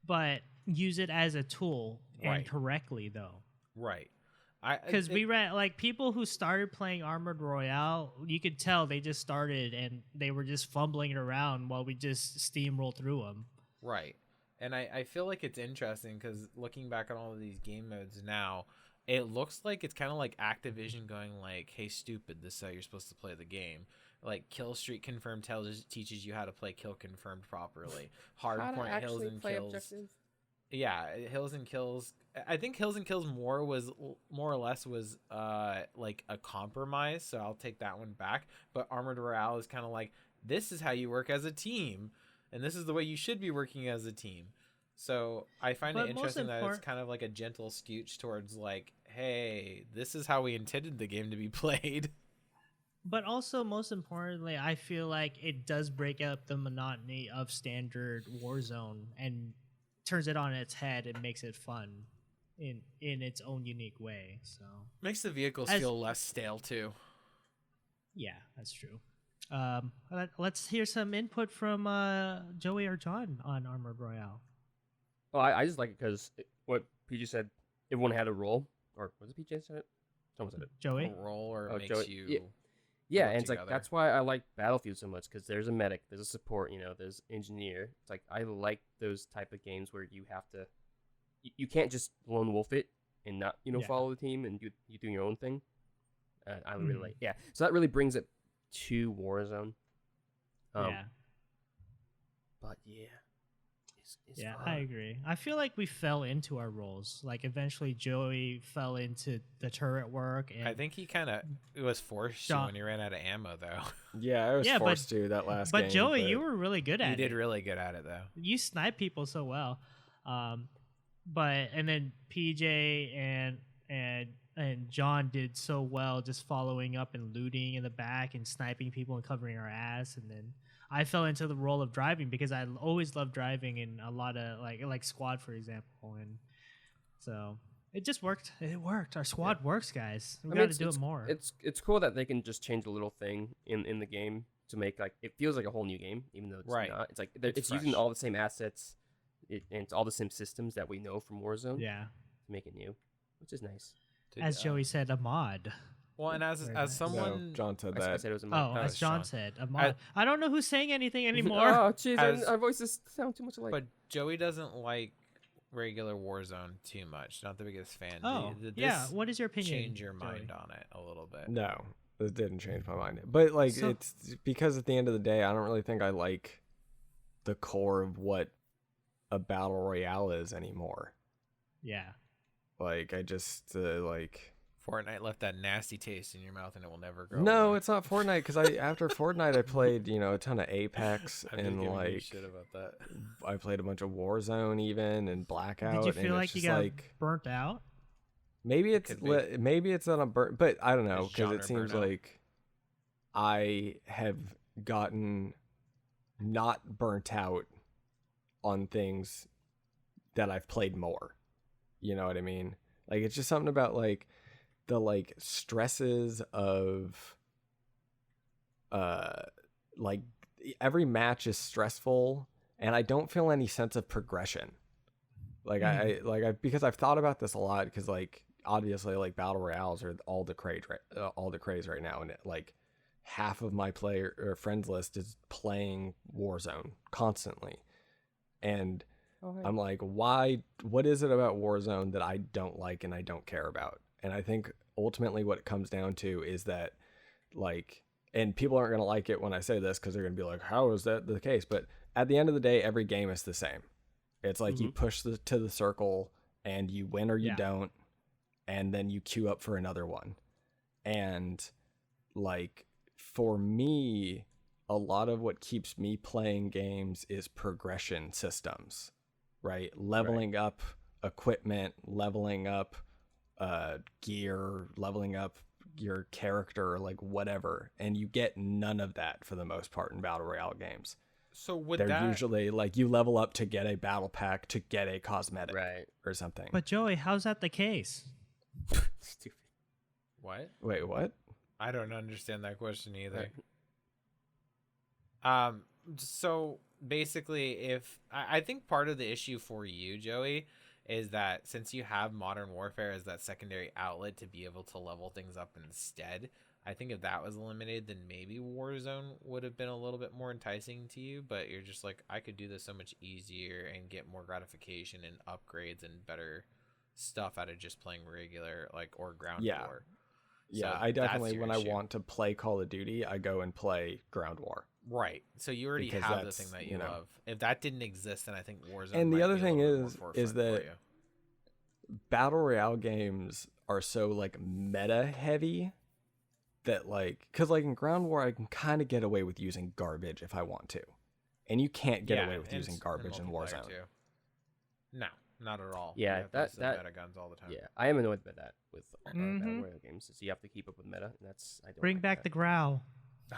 but use it as a tool, and Right. correctly though. Right. Because we ran, like, people who started playing Armored Royale, you could tell they just started and they were just fumbling it around while we just steamroll through them. Right. And I feel like it's interesting because looking back on all of these game modes now, it looks like it's kind of like Activision going like, hey, stupid, this is how you're supposed to play the game. Like, Kill Streak Confirmed teaches you how to play Kill Confirmed properly. Hardpoint Hills and Kills. Objective? Yeah, Hills and Kills. I think Hills and Kills more or less was like a compromise, so I'll take that one back. But Armored Royale is kind of like, this is how you work as a team, and this is the way you should be working as a team. So I find But it most interesting that it's important- kind of like a gentle scooch towards like, hey, this is how we intended the game to be played. But also, most importantly, I feel like it does break up the monotony of standard Warzone and turns it on its head and makes it fun in its own unique way. So Makes the vehicles As- feel less stale too. yeah, that's true. Let's hear some input from Joey or John on Armored Royale. Well, I just like it because what PJ said, everyone had a role. Or was it PJ said it? Someone said it. Joey? A roll or Oh, makes Joey- you Yeah, work and it's like, together. that's why I like Battlefield so much, because there's a medic, there's a support, there's engineer. It's like, I like those type of games where you have to, you can't just lone wolf it and not, Yeah. follow the team and you do your own thing. I really Mhm. like, yeah. So that really brings it to Warzone. Yeah. But yeah. It's Yeah, fun. I agree. I feel like we fell into our roles. Like, eventually Joey fell into the turret work, and I think he kind of was forced to John- when he ran out of ammo, though. Yeah, I was Yeah, but- forced to that last but game. Joey, you were really good at He it. did really good at it, though. You snipe people so well. And then PJ and John did so well, just following up and looting in the back and sniping people and covering our ass. And then I fell into the role of driving because I always loved driving in a lot of like Squad, for example, and so it just worked. It worked. Our Squad works, guys. We got to do it more. It's cool that they can just change a little thing in the game to make like it feels like a whole new game, even though it's not. It's like it's using fresh. all the same assets, and it's all the same systems that we know from Warzone. Yeah. To make it new, which is nice. As Joey said, a mod. Well, and as Very nice. someone, No, John said I that. said it was a Oh, mod. as it's John Sean. said, a mod. I don't know who's saying anything anymore. Oh, jeez, As- our voices sound too much alike. but Joey doesn't like regular Warzone too much. Not the biggest fan. Oh, Did yeah. this What is your opinion? change your Joey? mind on it a little bit? No, it didn't change my mind. But like, So- it's because at the end of the day, I don't really think I like the core of what a battle royale is anymore. Yeah. Like, I just like. Fortnite left that nasty taste in your mouth, and it will never go. No, away. it's not Fortnite because after Fortnite I played a ton of Apex I've been and giving you like shit about that. I played a bunch of Warzone even and Blackout. Did you and feel it's like you just got like burnt out? maybe it's Could be. maybe it's on a burn, but I don't know It's because it genre seems burnout. like I have gotten not burnt out on things that I've played more. You know what I mean? Like it's just something about like the like stresses of like every match is stressful and I don't feel any sense of progression. Like I because I've thought about this a lot because like obviously like battle royales are all the craze right now, and like half of my player or friends list is playing Warzone constantly. And I'm like, why? What is it about Warzone that I don't like and I don't care about? And I think ultimately what it comes down to is that, like, and people aren't going to like it when I say this because they're going to be like, how is that the case? But at the end of the day, every game is the same. It's like you push to the circle and you win or you don't, and then you queue up for another one. And like for me, a lot of what keeps me playing games is progression systems. Right? Leveling up equipment, leveling up gear, leveling up your character, like whatever. And you get none of that for the most part in battle royale games. So would They're that usually like you level up to get a battle pack, to get a cosmetic or something. But Joey, how's that the case? Stupid. what? Wait, what? I don't understand that question either. Right. So basically, if I think part of the issue for you, Joey, is that since you have Modern Warfare as that secondary outlet to be able to level things up instead, I think if that was eliminated, then maybe Warzone would have been a little bit more enticing to you. But you're just like, I could do this so much easier and get more gratification and upgrades and better stuff out of just playing regular or ground war. Yeah, So I that's definitely, your when issue. I want to play Call of Duty, I go and play Ground War. Right. So you already Because have the that's, thing that you you know. love. If that didn't exist, then I think Warzone. And the might other be a thing little bit is more that forefront for you. battle royale games are so like meta heavy that like, because like in Ground War I can kind of get away with using garbage if I want to, and you can't get away with and using s- and garbage in multiplayer Warzone. too. No, not at all. Yeah, You have to that- use the that- meta guns all the time. Yeah, I am annoyed by that with battle Mhm. royale games. So you have to keep up with meta, and that's I don't Bring like back that. the growl.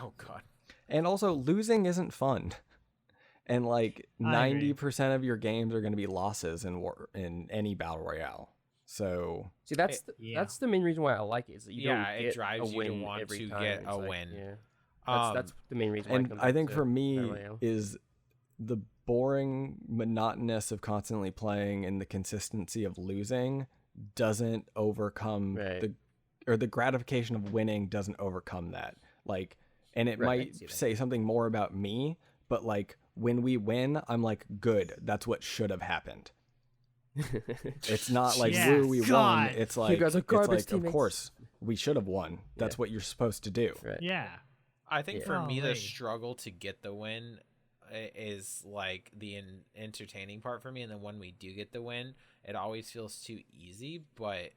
Oh god. And also losing isn't fun, and like I agree. 90% of your games are going to be losses in any battle royale. So See, that's Yeah. that's the main reason why I like it. Is that you Yeah, don't it get drives a you to win want every to time. get It's a like, win. Yeah, Um, that's the main reason. Why it and comes I back think to for Battle me Royale. is the boring monotonous of constantly playing and the consistency of losing doesn't overcome Right. the gratification of winning doesn't overcome that. Like, and it Right, I might see that. say something more about me, but like when we win, I'm like, good, that's what should have happened. It's not like Yeah, woo, we won. God. It's You like guys are it's garbage like of teammates. course we should have won. That's Yeah. what you're supposed to do. Right. Yeah. I think Yeah. for me, the Golly. struggle to get the win is like the entertaining part for me, and then when we do get the win, it always feels too easy. But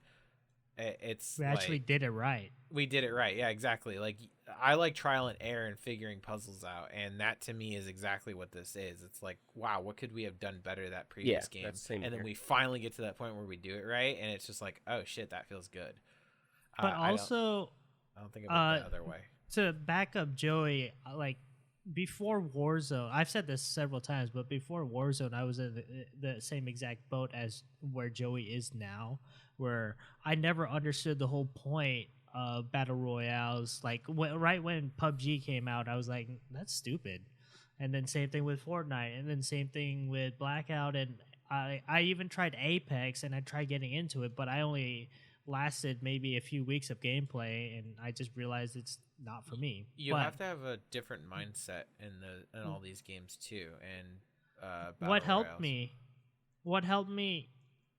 it's We actually like, did it right. we did it right. Yeah, exactly. Like I like trial and error and figuring puzzles out, and that to me is exactly what this is. It's like, wow, what could we have done better that previous game? that's same And then here. we finally get to that point where we do it right, and it's just like, oh shit, that feels good. But also, I don't think about uh, the other way. to back up Joey, like before Warzone, I've said this several times, but before Warzone, I was in the same exact boat as where Joey is now, where I never understood the whole point of battle royales. Like right when PUBG came out, I was like, that's stupid. And then same thing with Fortnite, and then same thing with Blackout, and I even tried Apex, and I tried getting into it, but I only lasted maybe a few weeks of gameplay, and I just realized it's not for me. You But have to have a different mindset in all these games too, and what battle helped royales. me what helped me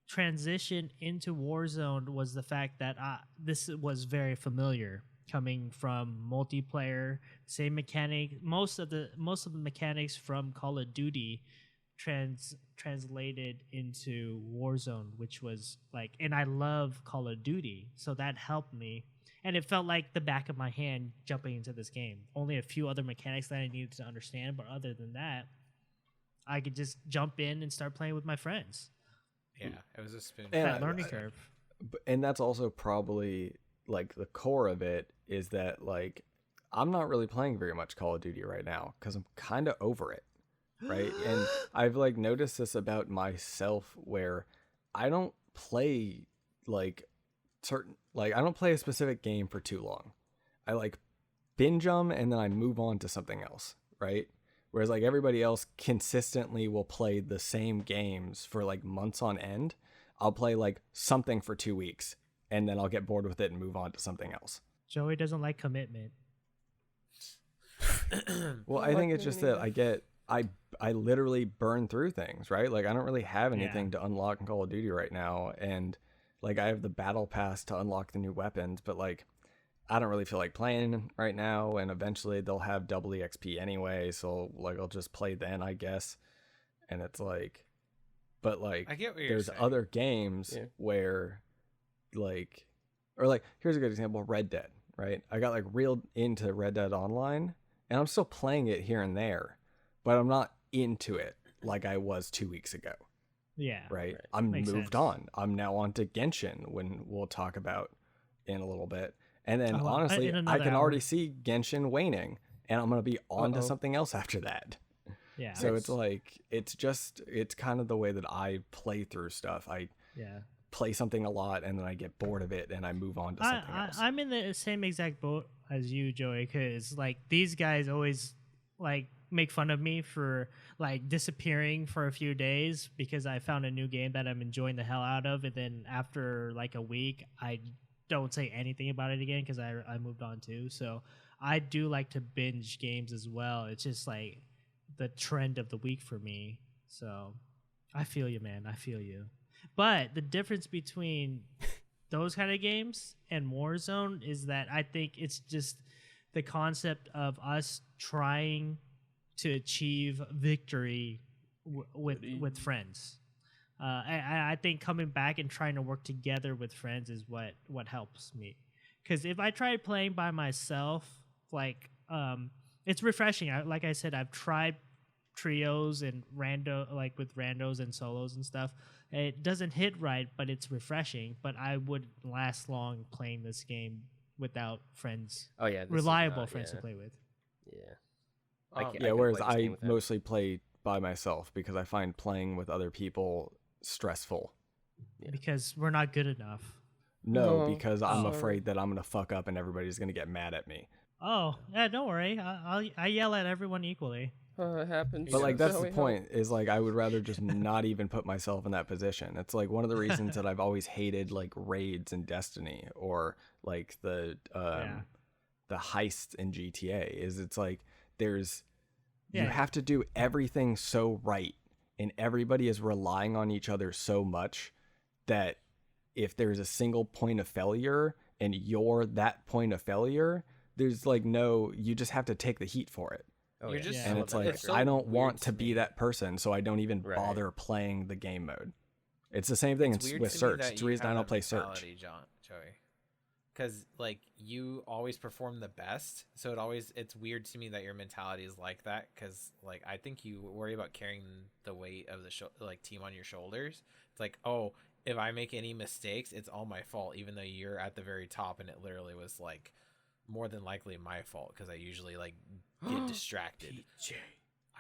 transition into Warzone was the fact that this was very familiar, coming from multiplayer, same mechanic. Most of the mechanics from Call of Duty translated into Warzone, which was like, and I love Call of Duty, so that helped me. And it felt like the back of my hand jumping into this game. Only a few other mechanics that I needed to understand, but other than that, I could just jump in and start playing with my friends. Yeah, it was a spoon. And That learning curve. And that's also probably like the core of it is that like I'm not really playing very much Call of Duty right now because I'm kind of over it, right? And I've like noticed this about myself where I don't play like I don't play a specific game for too long. I like binge them and then I move on to something else, right? Whereas like everybody else consistently will play the same games for like months on end. I'll play like something for 2 weeks and then I'll get bored with it and move on to something else. Joey doesn't like commitment. Well, I think it's just that I literally burn through things, right? Like I don't really have anything to unlock in Call of Duty right now, and like I have the battle pass to unlock the new weapons, but like I don't really feel like playing right now, and eventually they'll have double EXP anyway, so like I'll just play then, I guess. And it's like, but like I get what you're there's saying. other games where like, or like here's a good example, Red Dead, right? I got like reeled into Red Dead Online, and I'm still playing it here and there, but I'm not into it like I was 2 weeks ago. Yeah. Right. I'm Makes moved sense. on. I'm now on to Genshin, when we'll talk about in a little bit. And then Oh, well, honestly, in I another can hour. already see Genshin waning, and I'm going to be on to Uh-oh. something else after that. Yeah. So it's like, it's kind of the way that I play through stuff. I Yeah. play something a lot and then I get bored of it and I move on to something else. I'm in the same exact boat as you, Joey, because like these guys always like make fun of me for like disappearing for a few days because I found a new game that I'm enjoying the hell out of, and then after like a week I don't say anything about it again because I moved on too. So I do like to binge games as well. It's just like the trend of the week for me. So I feel you, man. I feel you. But the difference between those kind of games and Warzone is that I think it's just the concept of us trying to achieve victory with friends. I think coming back and trying to work together with friends is what helps me. Because if I try playing by myself, like it's refreshing. Like I said, I've tried trios and with randos and solos and stuff. It doesn't hit right, but it's refreshing. But I wouldn't last long playing this game without friends, Oh yeah, this is reliable not- friends yeah. to play with. Yeah. Um, can't- Yeah, couldn't whereas play this game I without- mostly play by myself because I find playing with other people stressful. Yeah. Because we're not good enough. No, No, because I'm sorry. afraid that I'm going to fuck up and everybody's going to get mad at me. Oh, yeah, don't worry. I yell at everyone equally. It happens. But like that's So the we point is like I would rather just not even put myself in that position. It's like one of the reasons that I've always hated like raids in Destiny or like the heists in GTA is it's like there's you Yeah. have to do everything so right and everybody is relying on each other so much that if there's a single point of failure and you're that point of failure, there's like no, you just have to take the heat for it. Oh, You're yeah. just- And Yeah. it's like, It's so I don't weird want to to be me. that person, so I don't even Right. bother playing the game mode. It's the same thing It's weird with to me search. that It's the you reason I have don't that play search. mentality, Joey. Because like you always perform the best, so it's weird to me that your mentality is like that. Because like I think you worry about carrying the weight of the team on your shoulders. It's like, oh, if I make any mistakes, it's all my fault, even though you're at the very top, and it literally was like more than likely my fault because I usually like get distracted.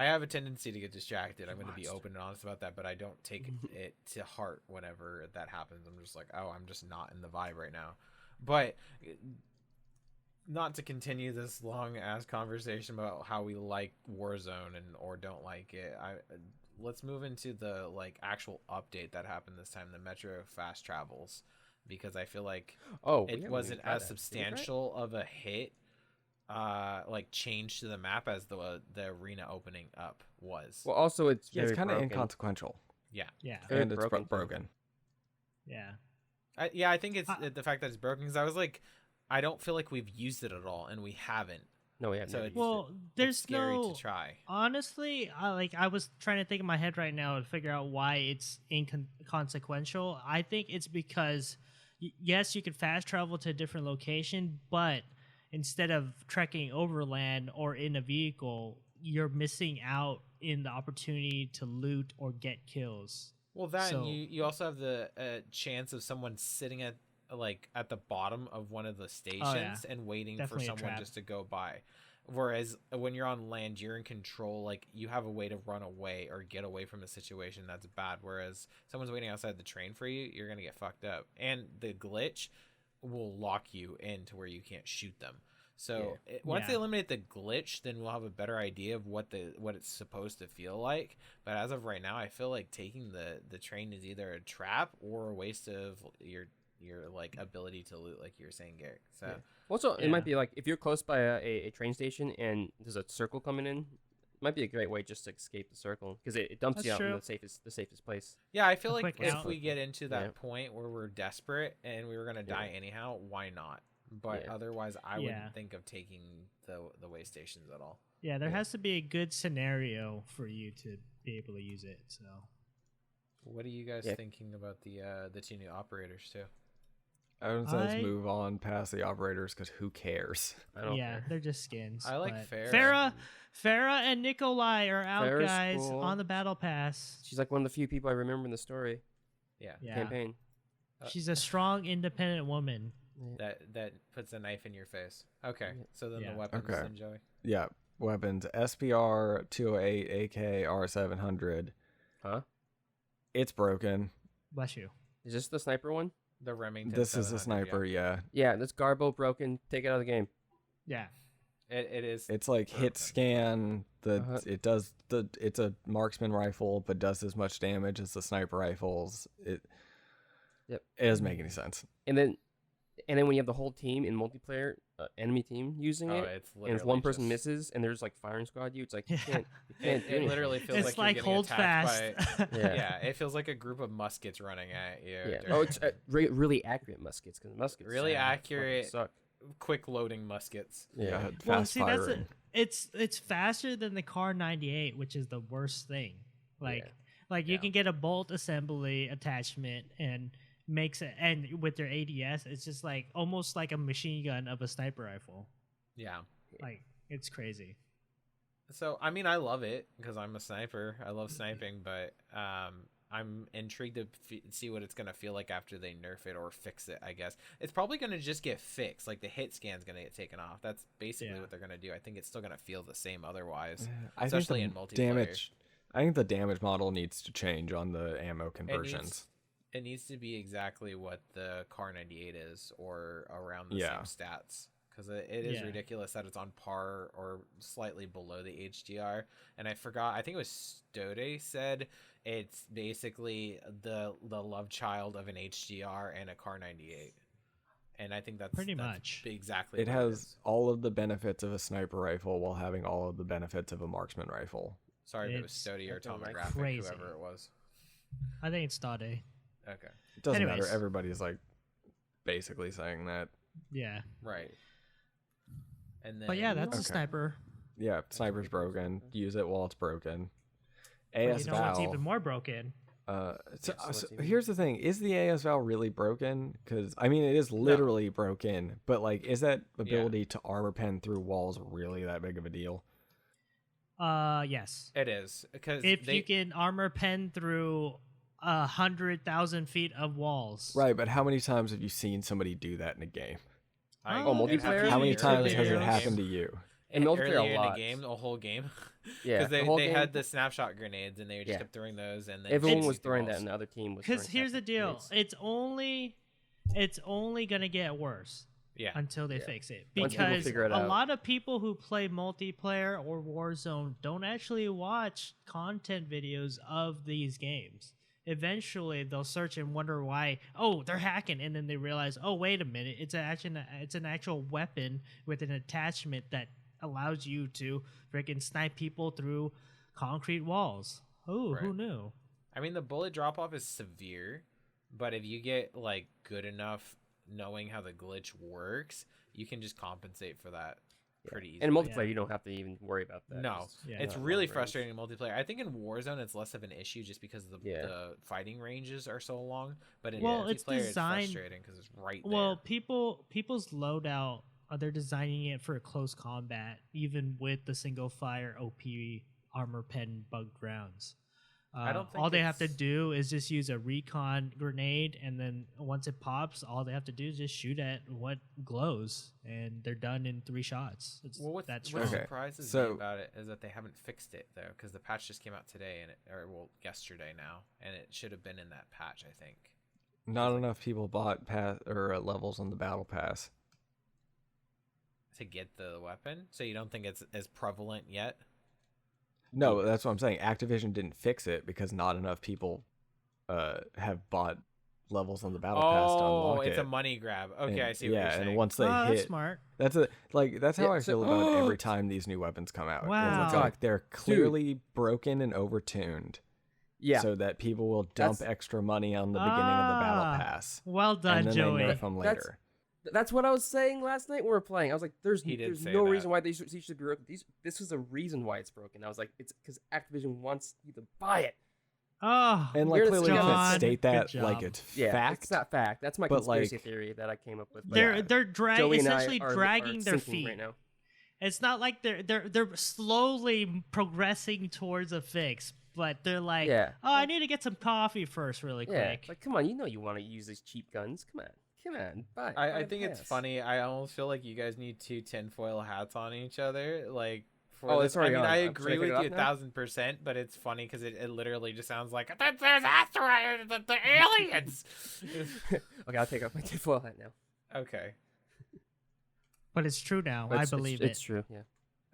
I have a tendency to get distracted. I'm going to be open and honest about that, but I don't take it to heart whenever that happens. I'm just like, oh, I'm just not in the vibe right now. But not to continue this long ass conversation about how we like Warzone and or don't like it. Let's move into the like actual update that happened this time, the Metro Fast Travels, because I feel like it wasn't as substantial of a hit. Like change to the map as the arena opening up was. Well, also it's Yeah, it's kind of inconsequential. Yeah. And it's broken, broken. Yeah. I think it's the fact that it's broken, because I was like, I don't feel like we've used it at all, and we haven't. No, we haven't. So used Well, it. there's It's scary no. to try. Honestly, I was trying to think in my head right now to figure out why it's inconsequential. I think it's because, yes, you can fast travel to a different location, but instead of trekking overland or in a vehicle, you're missing out in the opportunity to loot or get kills. Well, that So- and you also have the chance of someone sitting at the bottom of one of the stations and waiting Definitely a for someone trap. just to go by. Whereas when you're on land, you're in control. Like, you have a way to run away or get away from a situation that's bad. Whereas someone's waiting outside the train for you, you're gonna get fucked up. And the glitch will lock you into where you can't shoot them. So once they eliminate the glitch, then we'll have a better idea of what it's supposed to feel like. But as of right now, I feel like taking the train is either a trap or a waste of your like ability to loot, like you were saying, Garrett. So Also, it might be like if you're close by a train station and there's a circle coming in, it might be a great way just to escape the circle, because it dumps you out in the safest place. yeah, I feel A like quick if out. we get into that point where we're desperate and we were gonna die anyhow, why not? But otherwise, I wouldn't think of taking the way stations at all. Yeah, there has to be a good scenario for you to be able to use it. So What are you guys thinking about the two new operators too? I would say let's move on past the operators, because who cares? I don't care. they're just skins. I like but Farrah. Farrah and Nikolai are out, Farrah's guys, cool. on the battle pass. She's like one of the few people I remember in the story Yeah, Yeah, campaign. she's a strong, independent woman. that puts a knife in your face. Okay, so then Yeah. the weapons, Okay. then Joey. Yeah, weapons: SPR 208, AK R700. Huh? It's broken. Bless you. Is this the sniper one? The Remington. This is a 700, sniper. Yeah, Yeah, this Garbo broken. Take it out of the game. Yeah, yeah. It is. it's like hit scan. It does it's a marksman rifle, but does as much damage as the sniper rifles. It doesn't make any sense. And then when you have the whole team in multiplayer, enemy team using it, It's and if literally one person just- misses and there's like firing squad you, it's like you Yeah. can't do It anything. literally feels it's like like you're hold getting attacked fast. by. Yeah. Yeah, it feels like a group of muskets running at you. Yeah. Oh, it's really accurate muskets, because muskets Really fucking accurate. suck. quick loading muskets. Yeah. Fast Well, see, firing. it's faster than the Car 98, which is the worst thing. Like you can get a bolt assembly attachment and makes it, and with their ADS, it's just like almost like a machine gun of a sniper rifle. Yeah. Like, it's crazy. So I mean, I love it because I'm a sniper. I love sniping, but I'm intrigued to see what it's gonna feel like after they nerf it or fix it. I guess it's probably gonna just get fixed. Like the hit scan's gonna get taken off. That's basically what they're gonna do. I think it's still gonna feel the same otherwise, especially in multiplayer. I think the damage model needs to change on the ammo conversions. It needs to be exactly what the Car 98 is, or around the same stats. Because it is ridiculous that it's on par or slightly below the HDR. And I forgot, I think it was Stode said it's basically the love child of an HDR and a Car 98. And I think that's Pretty much exactly it what has is. all of the benefits of a sniper rifle while having all of the benefits of a marksman rifle. Sorry if it was It's Stode or fucking Tomographic, crazy. whoever it was. I think it's Stade. Okay. It doesn't Anyways. matter. Everybody's like basically saying that. Yeah. Right. And then, But yeah, that's a Okay. sniper. Yeah, sniper's broken. Use it while it's broken. But AS you know what's Val. even more broken? So here's the thing: is the AS Val really broken? Because I mean, it is literally broken. But like, is that ability to armor pen through walls really that big of a deal? Yes. it is. Because If you can armor pen through 100,000 feet of walls. Right, but how many times have you seen somebody do that in a game? multiplayer? How many It's times really has it rare. happened to you? In multiplayer, earlier a in the lot. game, the whole game. Yeah, Because the whole they game, had the snapshot grenades and they just Yeah. kept throwing those, and then everyone shooting was through throwing that, walls. and the other team was. Because throwing here's the snapshot deal: grenades. it's only gonna get worse Yeah. until they Yeah. fix it. Once people Because figure it a out. lot of people who play multiplayer or Warzone don't actually watch content videos of these games. Eventually, they'll search and wonder why. Oh, they're hacking, and then they realize, oh, wait a minute, it's an actual weapon with an attachment that allows you to freaking snipe people through concrete walls. Oh, who Right. knew? I mean, the bullet drop off is severe, but if you get like good enough knowing how the glitch works, you can just compensate for that pretty easily. And in multiplayer, Yeah. you don't have to even worry about that. No, Yeah. it's not really long range. frustrating in multiplayer. I think in Warzone it's less of an issue just because Yeah. the fighting ranges are so long. But in Well, it's multiplayer, it's designed- frustrating because it's right there. Well, people's loadout, they're designing it for close combat, even with the single fire OP armor pen bugged rounds. I don't think all they have to it's- do is just use a recon grenade, and then once it pops, all they have to do is just shoot at what glows, and they're done in 3 shots. Well, what that's what strong. Okay, surprises me so- about it is that they haven't fixed it though, because the patch just came out today, yesterday now, and it should have been in that patch, I think. Not enough people bought levels on the battle pass. To get the weapon, so you don't think it's as prevalent yet? No, that's what I'm saying. Activision didn't fix it because not enough people have bought levels on the battle pass to Oh, unlock it's it. a money grab. Okay, And- I see what you're saying. and once they That's hit, smart. that's how Yeah, I so- feel about every time these new weapons come out. Wow. It's like they're clearly broken and overtuned, Yeah. so that people will dump That's- extra money on the beginning of the battle Ah, pass, Well and done, then Joey. they nerf them That's- later. That's what I was saying last night when we were playing. I was like, "There's He did say no that. reason why these should be broken. This is a reason why it's broken." I was like, "It's because Activision wants you to buy it." Oh, And like You're clearly, you John, can't state good that job. like it's Yeah, fact. it's not fact. That's my but, conspiracy like, theory that I came up with. but they're Yeah. they're Joey and I essentially are dragging their sinking feet. right now. It's not like they're slowly progressing towards a fix, but they're like, Yeah. oh, I need to get some coffee first, really Yeah, quick. it's like, come on, you want to use these cheap guns. Come on, buy. I think it's funny. I almost feel like you guys need 2 tinfoil hats on each other. Like, for Oh, this. it's already I mean, on. I Should I agree take with it you off now? 1,000%, but it's funny because it literally just sounds like there's asteroids, the aliens. Okay, I'll take off my tinfoil hat now. Okay. But it's true now. But I it's- believe it's it. true. Yeah.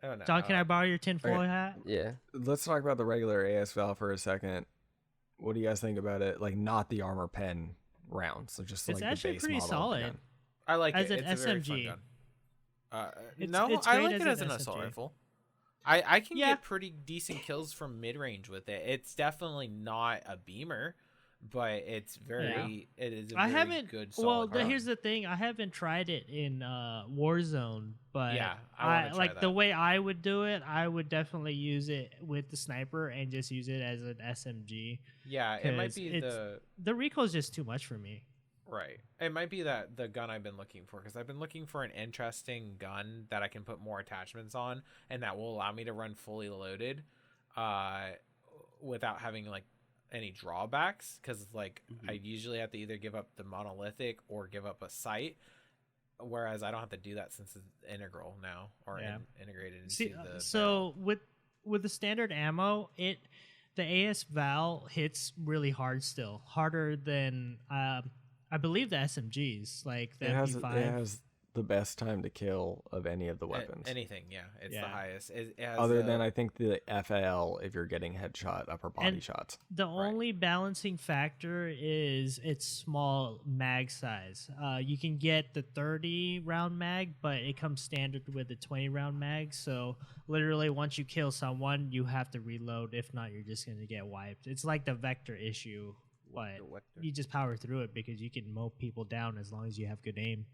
Oh no. John, can I borrow your tinfoil hat? Yeah. Let's talk about the regular ASVAL for a second. What do you guys think about it? Like, not the armor pen rounds, so just It's like actually the base pretty model of the solid. gun. I like as it. an It's a very fun SMG. gun. It's No, I great like it as an SMG. assault rifle. I can Yeah. get pretty decent kills from mid range with it. It's definitely not a beamer, but it's very. It is a I very haven't. good. Well, Solid gun. here's the thing. I haven't tried it in Warzone, but Yeah, I wanna try like the that. way I would do it. I would definitely use it with the sniper and just use it as an SMG. Yeah, it might 'cause be it's- The recoil's just too much for me. right. It might be that the gun I've been looking for because I've been looking for an interesting gun that I can put more attachments on and that will allow me to run fully loaded, without having like any drawbacks. Because like I usually have to either give up the monolithic or give up a sight. Whereas I don't have to do that since it's integral now or Yeah. integrated into See, the barrel. so with the standard ammo, the AS Val hits really hard still, harder than I believe the SMGs, like the It MP5. has the best time to kill of any of the weapons. Anything, yeah, it's the Yeah. highest. It has, Other than I think the FAL if you're getting headshot upper body And- shots. The only balancing factor is its small mag size. You can get the 30 round mag, but it comes standard with the 20 round mag. So literally, once you kill someone, you have to reload. If not, you're just gonna get wiped. It's like the vector issue, but The vector. you just power through it because you can mow people down as long as you have good aim.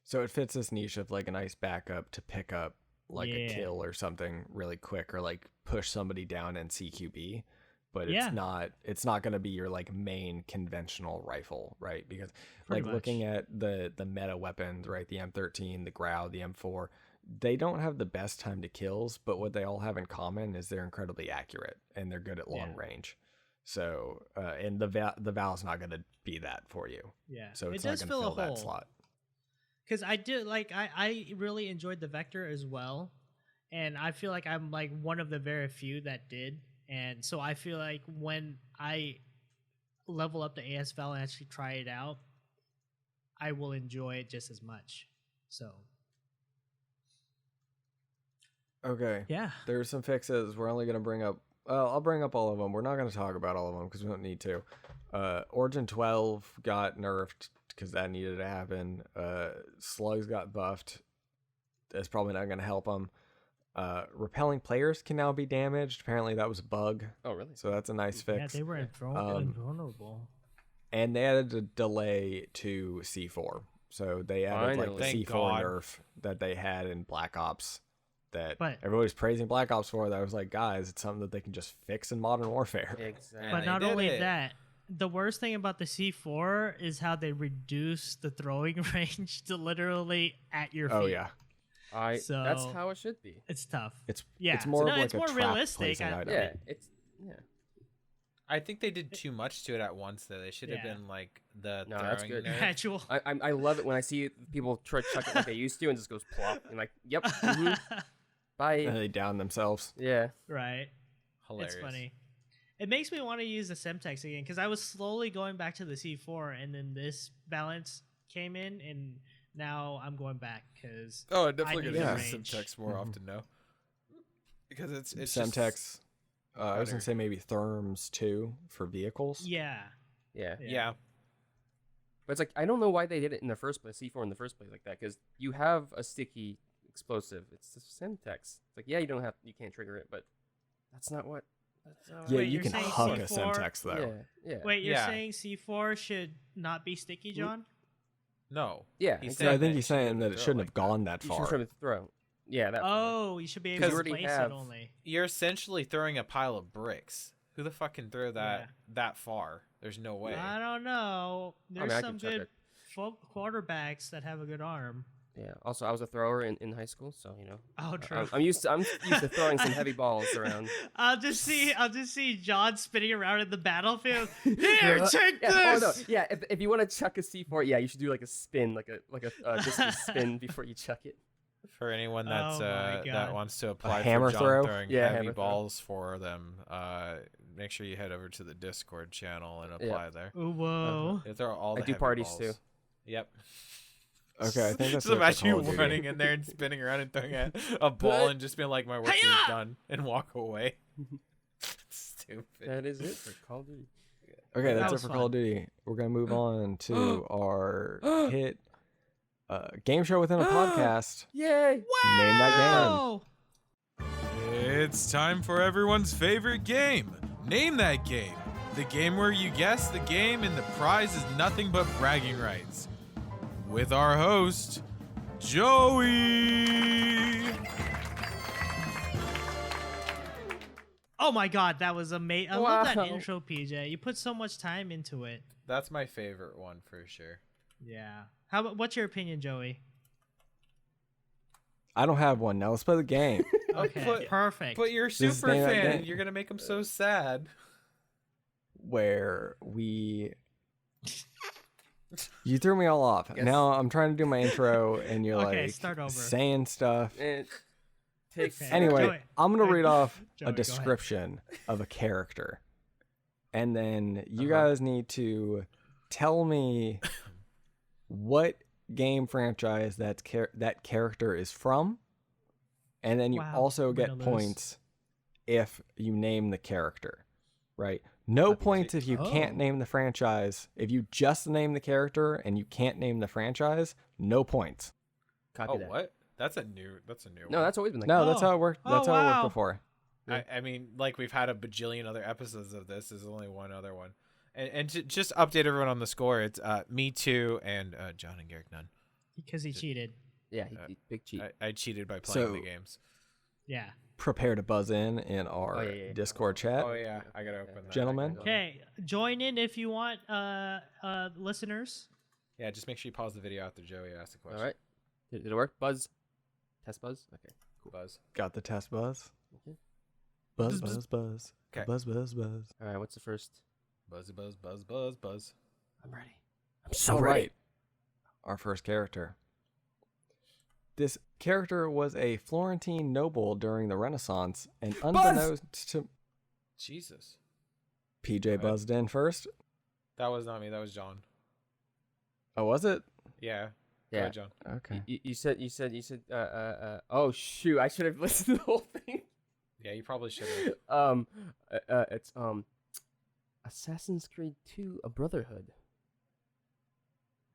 So it fits this niche of like a nice backup to pick up like a Yeah. kill or something really quick or like push somebody down in CQB. But Yeah. it's not going to be your like main conventional rifle, right? Because Pretty like looking much. at the meta weapons, right? The M13, the Grau, the M4, they don't have the best time to kills, but what they all have in common is they're incredibly accurate and they're good at long Yeah. range. So and the Val's not going to be that for you. Yeah, So it it's not does going to fill fill a hole. that slot. because I did like I really enjoyed the Vector as well, and I feel like I'm like one of the very few that did, and so I feel like when I level up the ASVAL and actually try it out, I will enjoy it just as much. So Okay. yeah, There's some fixes. We're only going to bring up... I'll bring up all of them. We're not going to talk about all of them because we don't need to. Origin 12 got nerfed because that needed to happen. Slugs got buffed. That's probably not going to help them. Repelling players can now be damaged. Apparently that was a bug. Oh, really? So that's a nice fix. yeah, they were invulnerable. And they added a delay to C4. So they added like the Finally. Thank C4 God. nerf that they had in Black Ops that But- everybody's praising Black Ops for. That I was like, guys, it's something that they can just fix in Modern Warfare. Exactly. But they not did only it. that, the worst thing about the C4 is how they reduce the throwing range to literally at your feet. Oh yeah, That's So- how it should be. It's tough. it's Yeah, it's more no, of like it's a more trap realistic. placing I- item. Yeah. I think they did too much to it at once. Though they should have Yeah. been like the No, that's throwing good. nerf. Gradual. I love it when I see people try to chuck it like they used to and just goes plop. And like, yep, bye. And they down themselves. Yeah. Right. Hilarious. It's funny. It makes me want to use the Semtex again because I was slowly going back to the C4, and then this balance came in, and now I'm going back because Oh, I'm definitely need gonna the use range. Semtex more Mhm. often now. Because it's Semtex. I was gonna better. say maybe therms too for vehicles. yeah, Yeah. Yeah. But it's like, I don't know why they did it in the first place, C4 in the first place like that, because you have a sticky explosive. It's the Semtex. It's like, yeah, you can't trigger it, but that's not what. Yeah, Wait, you you're can saying hug a C4? Semtex though. Yeah. Wait, you're Yeah. saying C4 should not be sticky, John? No. Yeah. He's So I saying think that he's it saying shouldn't that it throw shouldn't like have gone that You should far. try to throw. Yeah, that. Oh, you should be able Because to you already place have- it only. You're essentially throwing a pile of bricks. Who the fuck can throw that Yeah. that far? There's no way. I don't know. There's I some can chuck good quarterbacks that have a good arm. Yeah. Also, I was a thrower in high school, so you know. Oh, true. I'm used to throwing some heavy balls around. I'll just see John spinning around in the battlefield. Here, take Yeah, this. oh no, yeah. If you want to chuck a C4, yeah, you should do like a spin, like a distance spin before you chuck it. For anyone that's Oh my that God. wants to apply hammer for John throw? throwing Yeah, heavy hammer throw. balls for them, make sure you head over to the Discord channel and apply there. Ooh, whoa. They throw all I the do heavy parties balls. too. Yep. Okay, I think that's just it for imagine Call you of Duty. running in there and spinning around and throwing a ball and just being like, "My work is Hi-ya! done," and walk away. Stupid. That is it for Call of Duty. Okay, That that's it was for fun. Call of Duty. We're gonna move on to our hit game show within a podcast. Yay! Name that game. Oh, It's time for everyone's favorite game. Name that game. The game where you guess the game and the prize is nothing but bragging rights. With our host, Joey. oh my God, that was amazing. I love that Wow. intro, PJ. You put so much time into it. That's my favorite one for sure. Yeah. How about what's your opinion, Joey? I don't have one. Now let's play the game. Okay, But- perfect. But you're a is super name that fan. game. You're gonna make him so sad. Where you threw me all off. Yes. Now I'm trying to do my intro and you're Okay, like start over. saying stuff. And takes Okay. Anyway, Joey. I'm gonna Joey, read off Joey, go a ahead. description of a character, and then you Uh-huh. guys need to tell me what game franchise that character is from, and then you Wow, also I'm get gonna lose. points if you name the character. Right? No Copy points paste. if you can't Oh. name the franchise. If you just name the character and you can't name the franchise, no points. copy Oh, that. what? That's a new one. No, that's always been like No, that. that's how it worked. Oh, That's how it wow. worked before. I mean, like we've had a bajillion other episodes of this. There's only one other one, and to just update everyone on the score, it's me too and John and Garrick none. Because he cheated. Yeah, big cheat. I cheated by playing the So- games. Yeah. Prepare to buzz in our Oh, yeah. Discord chat. Oh yeah, I gotta open that. Gentlemen. Okay, join in if you want, listeners. Yeah, just make sure you pause the video after Joey asks the question. All right. Did it work? Buzz. Test buzz. Okay. Buzz. Got the test buzz. Okay. Buzz, Buzz, buzz, buzz. Okay. Buzz, buzz, buzz. All right. What's the first? Buzz, buzz, buzz, buzz, buzz. I'm ready. I'm so All ready. right. Our first character. This character was a Florentine noble during the Renaissance, and unbeknownst to Jesus. PJ buzzed in first. That was not me. That was John. Oh, was it? Yeah. Go Yeah. ahead, John. Okay. You said. Oh shoot! I should have listened to the whole thing. Yeah, you probably should have. It's Assassin's Creed 2: A Brotherhood.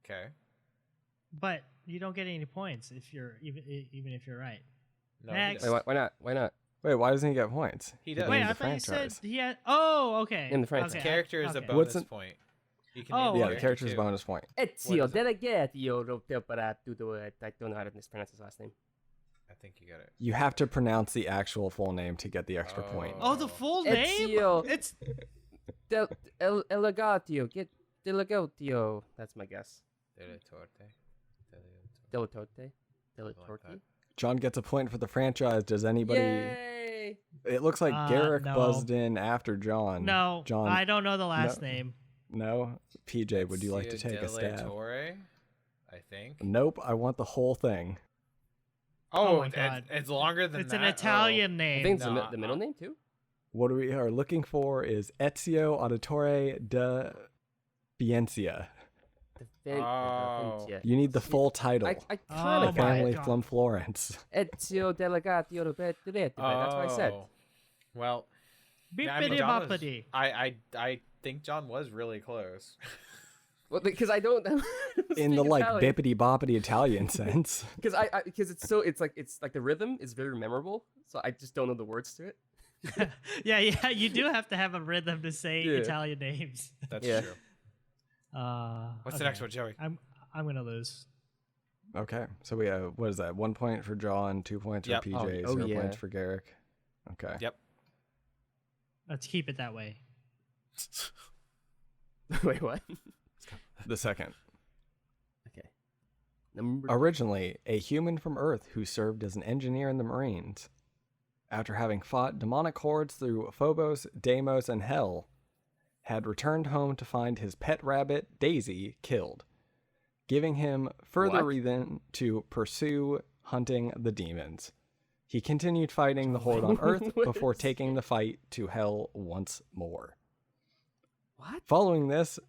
Okay. But you don't get any points if you're even if you're right. No, Next. he Wait, does. why not? Why not? Wait, why doesn't he get points? He does. Wait, named I the thought you said franchise. he had. Oh, okay. In the franchise. Okay. Character is a okay. bonus What's an- point. You can Oh, name Yeah, the character's too. bonus point. Ezio What is it? Delegatio Roteparatudo. I don't know how to mispronounce his last name. I think you got it. You have to pronounce the actual full name to get the extra point. Oh, the full name? Ezio. It's Elegatio. Get Delegatio. That's my guess. Delatorte. Delatorte. John gets a point for the franchise. Does anybody? Yay! It looks like Garrick no. buzzed in after John. no. John. I don't know the last name. No. PJ, would you like to Ezio take a stab? Deletorre, I think. Nope. I want the whole thing. Oh my it- God. it's longer than It's that. an Italian I name. think it's Nah, the middle name too. What we are looking for is Ezio Auditore de Biencia. Oh. You need the full title. I The kind Oh of my got family it. God. from Florence. Ezio Delegatio Roteparatudo. That's what I said. Oh. Well, yeah, I mean, Bippity John was- boppity. I think John was really close. Well, because I don't In the like bippity boppity Italian sense. because it's like the rhythm is very memorable, so I just don't know the words to it. yeah, you do have to have a rhythm to say Yeah. Italian names. That's Yeah. true. What's the okay. next one, Joey? I'm gonna lose. Okay. So we have, what is that? 1 point for John, 2 points Yep. for PJ, Oh, 0 yeah. points for Garrick. Okay. Yep. Let's keep it that way. Wait, what? The second. Okay. Number. Originally, a human from Earth who served as an engineer in the Marines. After having fought demonic hordes through Phobos, Deimos, and Hell, had returned home to find his pet rabbit, Daisy, killed, giving him further What? reason to pursue hunting the demons. He continued fighting the horde on Earth What before is- taking the fight to Hell once more. What? Following this,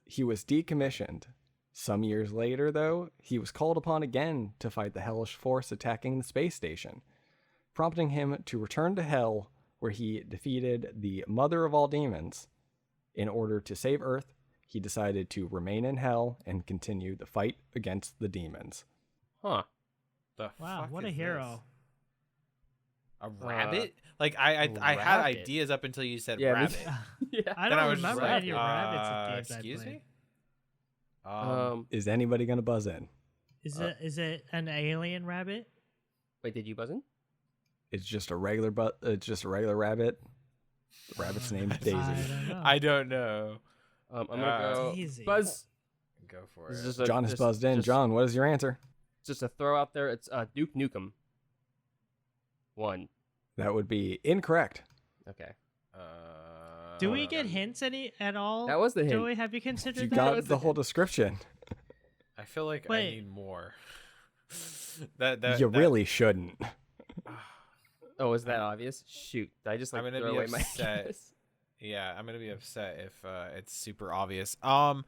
he was decommissioned. Some years later, though, he was called upon again to fight the hellish force attacking the space station, prompting him to return to Hell, where he defeated the mother of all demons. In order to save Earth, he decided to remain in Hell and continue the fight against the demons. Huh. The Wow, fuck what a is hero. this? A rabbit? Like I had rabbit. ideas up until you said Yeah, me rabbit. Yeah. I Then don't was just remember like, any rabbits in games I excuse played. me? Is anybody going to buzz in? Is it an alien rabbit? Wait, did you buzz in? It's just a regular rabbit. The rabbit's name is Daisy. I don't know. I don't know. I'm gonna go Daisy. buzz. Go for This it. is just John has buzzed in. John, what is your answer? Just a throw out there. It's Duke Nukem. 1. That would be incorrect. Okay. Do we get hints at all? That was the hint. Joey, have you considered You that? got the whole description. I feel like I Wait. need more. that You really shouldn't. Oh, is that obvious? Shoot. Did I just like I'm gonna throw be away my upset. guess? Yeah, I'm gonna be upset if it's super obvious. You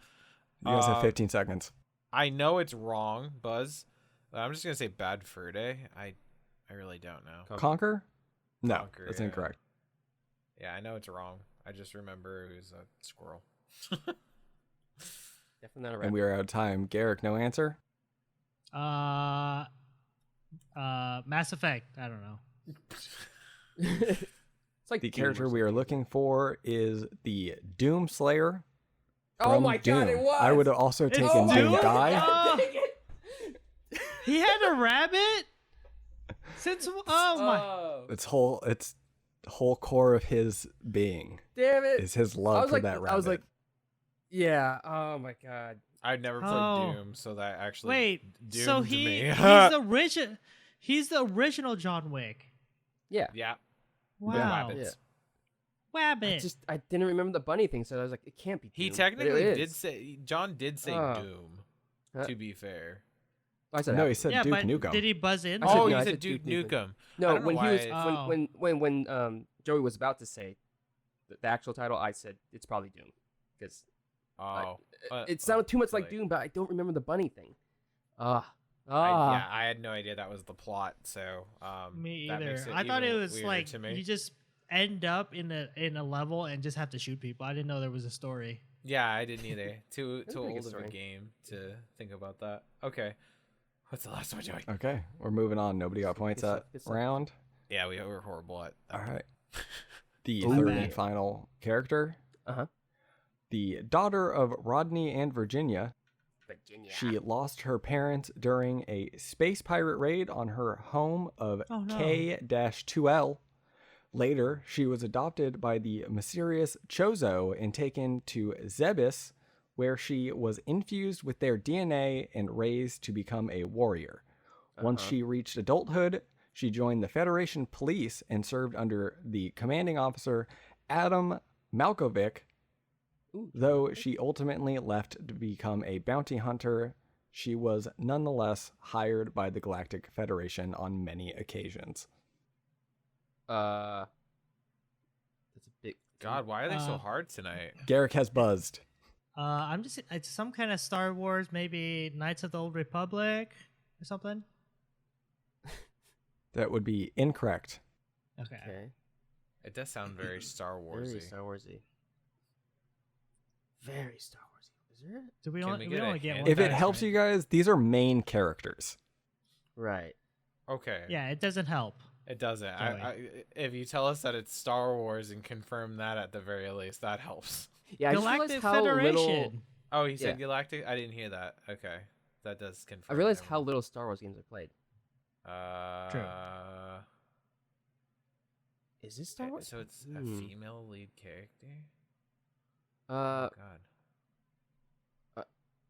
guys have 15 seconds. I know it's wrong, Buzz. But I'm just gonna say Bad Fur Day. I really don't know. Conquer? No, Conquer, that's yeah. incorrect. Yeah, I know it's wrong. I just remember it was a squirrel. Definitely not a And rabbit. we are out of time. Garrick, no answer? Mass Effect. I don't know. It's like The Doom or character we are something. looking for is the Doom Slayer. Oh from my god, Doom. it was! I would have also It's taken Doom Doom? Guy. Oh. Dang it! He had a rabbit. Since oh my. Oh, Its whole core of his being damn it! is his I love was for like, that rabbit. I was like, yeah. Oh my god. I'd never played Oh. Doom, so that actually Wait. doomed So me. he's the original John Wick. Yeah. Yeah, Wow. rabbits. Wabbit. I didn't remember the bunny thing, so I was like, it can't be. He Doom. But technically it did is. say John did say Oh. Doom. Huh? To be fair, I said No, he afterwards. said Yeah, Duke but Nukem. did he buzz in? I said Oh, no, you I said said Duke Duke Nukem. Nukem. I No, don't know when he was why- when Joey was about to say the actual title, I said it's probably Doom because it sounded too much like really? Doom, but I don't remember the bunny thing. Yeah, I had no idea that was the plot. So Me that either. makes I thought it even was weirder like to me. you just end up in a level and just have to shoot people. I didn't know there was a story. Yeah, I didn't either. Too That's a pretty old good of a story. game to think about that. Okay, what's the last one, Joey? Okay, we're moving on. Nobody got points Good stuff, that good stuff. round. Yeah, we were horrible at. All right. The My third bad. and final character. Uh-huh. The daughter of Rodney and Virginia. Virginia. She lost her parents during a space pirate raid on her home of Oh, no. K-2L. Later, she was adopted by the mysterious Chozo and taken to Zebes, where she was infused with their DNA and raised to become a warrior. Once she reached adulthood, she joined the Federation Police and served under the commanding officer Adam Malkovich. Though she ultimately left to become a bounty hunter, she was nonetheless hired by the Galactic Federation on many occasions. That's a big. God, why are they so Uh, hard tonight? Garrick has buzzed. I'm just it's some kind of Star Wars, maybe Knights of the Old Republic or something. That would be incorrect. Okay. Okay. It does sound very Star Warsy. Very Star Warsy. Very Star Warsy. Is there? Do we Can only we we get a only get hint? one? If it guess, helps right? you guys, these are main characters. Right. Okay. Yeah, it doesn't help. It doesn't. Joey. If you tell us that it's Star Wars and confirm that at the very least, that helps. Yeah, I just Galactic realized how Federation. little. Oh, he said Yeah. Galactic? I didn't hear that. Okay. That does confirm. I realized never how mind. little Star Wars games I played. True. Is this Star Wars? So it's a Hmm. female lead character? Uh,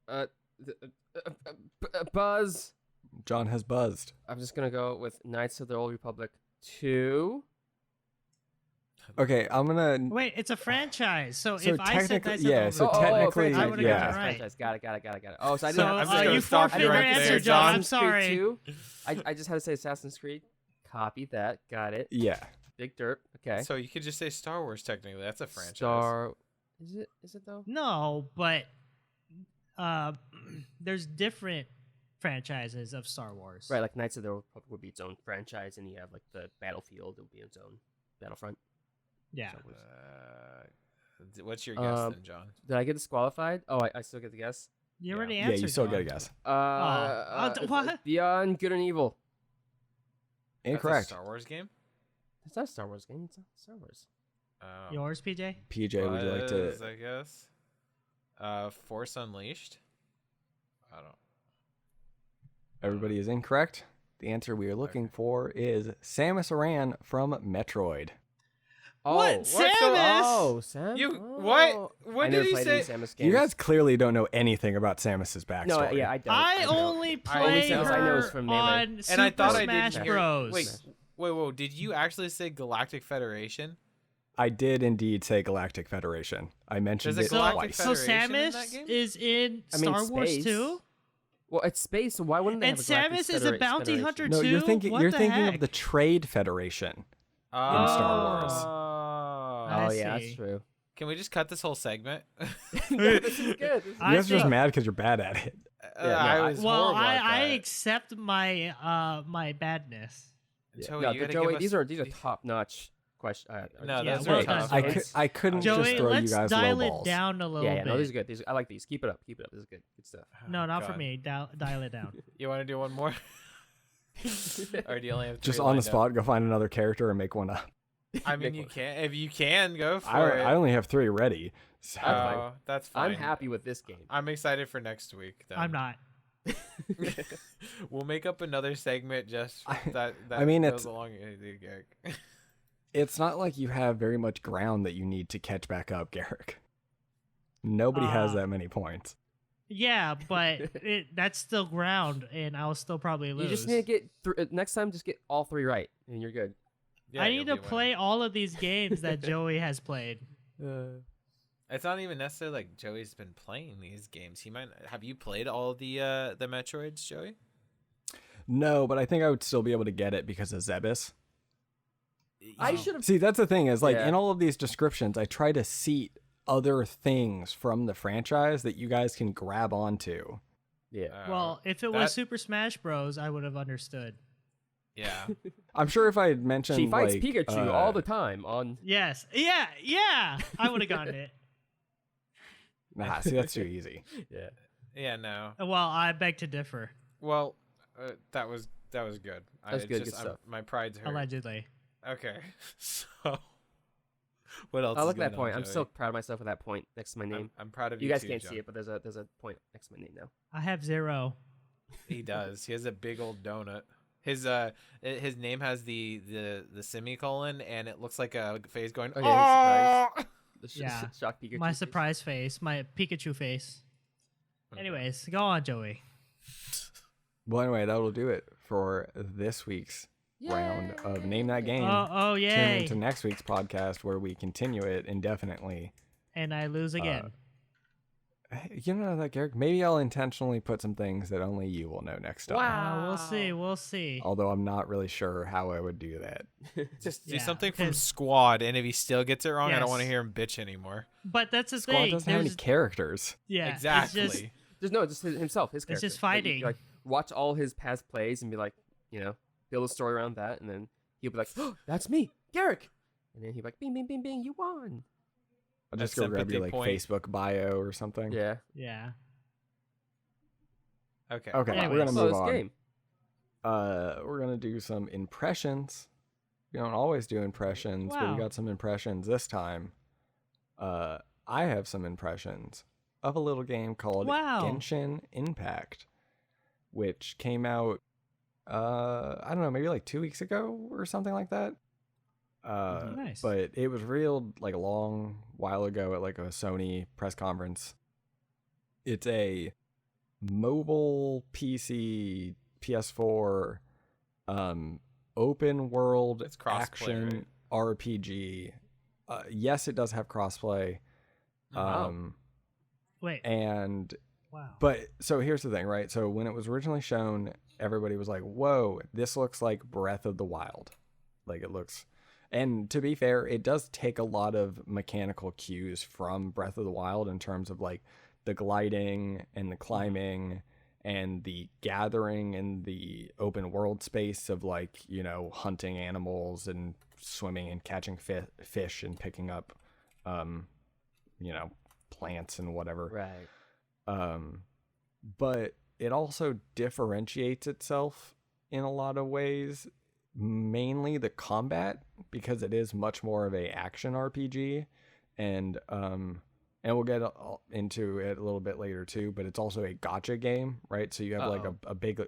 Oh, God. Buzz. John has buzzed. I'm just gonna go with Knights of the Old Republic 2. Okay, I'm gonna. Wait, it's a franchise. So, So if I said technically- Knights yeah, of the so Old Republic, technically, I would have yeah. got it right. Franchise. Got it. Oh, so I So didn't I'm have just to gonna you stop forfeit you your right answer, there, John. I'm John. sorry. 2. I just had to say Assassin's Creed. Copy that. Got it. Yeah. Big Derp. Okay. So you could just say Star Wars, technically. That's a franchise. Star. Is it? Is it though? No, but there's different franchises of Star Wars. Right, like Knights of the Old Republic would be its own franchise, and you have like the Battlefield, it would be its own Battlefront. Yeah. Star Wars. What's your guess Um, then, John? Did I get disqualified? Oh, I still get the guess. You Yeah. already Yeah, answered. you still John. get a guess. What? Beyond Good and Evil. That's a Incorrect. Star Wars game? It's not a Star Wars game. It's not Star Wars. Oh. Yours, PJ? PJ, would you like Buzz, to? I guess. Force Unleashed? I don't. Everybody is incorrect. The answer we are looking for is Samus Aran from Metroid. Oh, What? So- Samus? Oh, Sam. You oh. what? What I did never he played say? any Samus games. You guys clearly don't know anything about Samus's backstory. No, yeah, I don't. I don't. only I play only Samus I know is her from Melee. on And I thought Super I Smash didn't hear. Bros. Wait, whoa! Did you actually say Galactic Federation? I did indeed say Galactic Federation. I mentioned There's it a Galactic twice. So Federation in that Samus game? is in I mean, Star Wars space. too, Well, it's space, so why wouldn't they and have a Galactic Samus is a bounty Federation? hunter No, too. you're thinking What you're the thinking heck? of the Trade Federation. In Star Wars. I Oh yeah, that's see. true. Can we just cut this whole segment? No, this is good. This is I You guys are just think- mad because you're bad at it. I was Well, horrible at I that. accept my my badness. Joey, no, you gotta Joey, give us- these are top notch questions. No, Yeah, those well are done, tough. Joey. I couldn't just Joey, throw let's you guys dial low it balls. down a little Yeah, bit. no, these are good. These I like these. Keep it up. Keep it up. This is good. Good stuff. No, Oh, not for God. me. Dial it down. You want to do one more? Or do you only have Just three on the lined up? spot, go find another character and make one up. I mean, Make you one. can. If you can, go for I it. only have 3 ready. So. Oh, that's fine. I'm happy with this game. I'm excited for next week. Then. I'm not. We'll make up another segment just that. I mean, goes it's- along the gag. It's not like you have very much ground that you need to catch back up, Garrick. Nobody has that many points. Yeah, but that's still ground, and I'll still probably lose. You just need to get next time. Just get all 3 right, and you're good. Yeah, I you'll need to be winning. play all of these games that Joey has played. It's not even necessarily like Joey's been playing these games. He might. Have you played all the Metroids, Joey? No, but I think I would still be able to get it because of Zebus. I should have. See, that's the thing is like Yeah. in all of these descriptions, I try to seat other things from the franchise that you guys can grab onto. Yeah. Well, if it that- was Super Smash Bros, I would have understood. Yeah. I'm sure if I had mentioned She fights like, Pikachu all the time on. Yes. Yeah. I would have gotten it. Nah, see that's too easy. Yeah. Yeah. No. Well, I beg to differ. Well, that was good. That's good stuff. My pride's hurt. Allegedly. Okay. So, what else? I is look at that going point. on, I'm Joey? so proud of myself with that point next to my name. I'm proud of you. You guys too, can't John. see it, but there's a point next to my name now. I have 0. He does. He has a big old donut. His name has the semicolon, and it looks like a face going. Oh, yeah, "Oh!" The Yeah. shock Pikachu. My face. surprise face, my Pikachu face. Okay. Anyways, go on, Joey. Well, anyway, that'll do it for this week's round of Name That Game. Oh, Tune yay. into next week's podcast where we continue it indefinitely. And I lose again. Hey, you know that, Garrick? Maybe I'll intentionally put some things that only you will know next time. Wow. We'll see. Although I'm not really sure how I would do that. Just do Yeah, something from 'cause- Squad, and if he still gets it wrong, I don't Yes. want to hear him bitch anymore. But that's the Squad thing. doesn't have any There's- characters. yeah, Exactly. It's just, Just himself, his character. just Like, you, fighting. like watch all his past plays and be like, build a story around that, and then he'll be like, "Oh, that's me, Garrick," and then he'll be like, "Bing, bing, bing, bing, you won." I'll just That go grab your sympathy like point. Facebook bio or something. Yeah. yeah. Okay. Okay, Anyways. we're gonna So move this on. game. We're gonna do some impressions. We don't always do impressions, but Wow. we got some impressions this time. I have some impressions of a little game called Wow. Genshin Impact, which came out I don't know, maybe like 2 weeks ago or something like that. Nice. But it was revealed like a long while ago at like a Sony press conference. It's a mobile PC PS4 open world It's crossplay, action RPG. Yes, it does have crossplay. Wow. Wait. And Wow. but so here's the thing, right? So when it was originally shown, everybody was like, "Whoa, this looks like Breath of the Wild." Like it looks. And to be fair, it does take a lot of mechanical cues from Breath of the Wild in terms of like the gliding and the climbing and the gathering in the open world space of like, hunting animals and swimming and catching fish and picking up, plants and whatever. Right. But it also differentiates itself in a lot of ways, mainly the combat, because it is much more of a action RPG, and we'll get into it a little bit later too, but it's also a gacha game, right? So you have like a big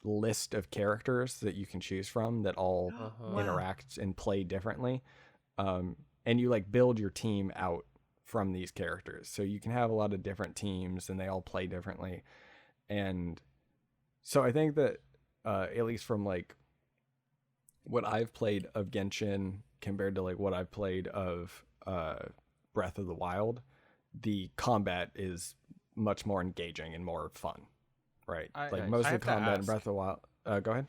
list of characters that you can choose from that all Uh-huh. interact and play differently, and you like build your team out from these characters, so you can have a lot of different teams and they all play differently. And so I think that at least from like what I've played of Genshin compared to like what I've played of Breath of the Wild, the combat is much more engaging and more fun, right? Like most I of the have to combat in ask. Breath of the Wild. Go ahead.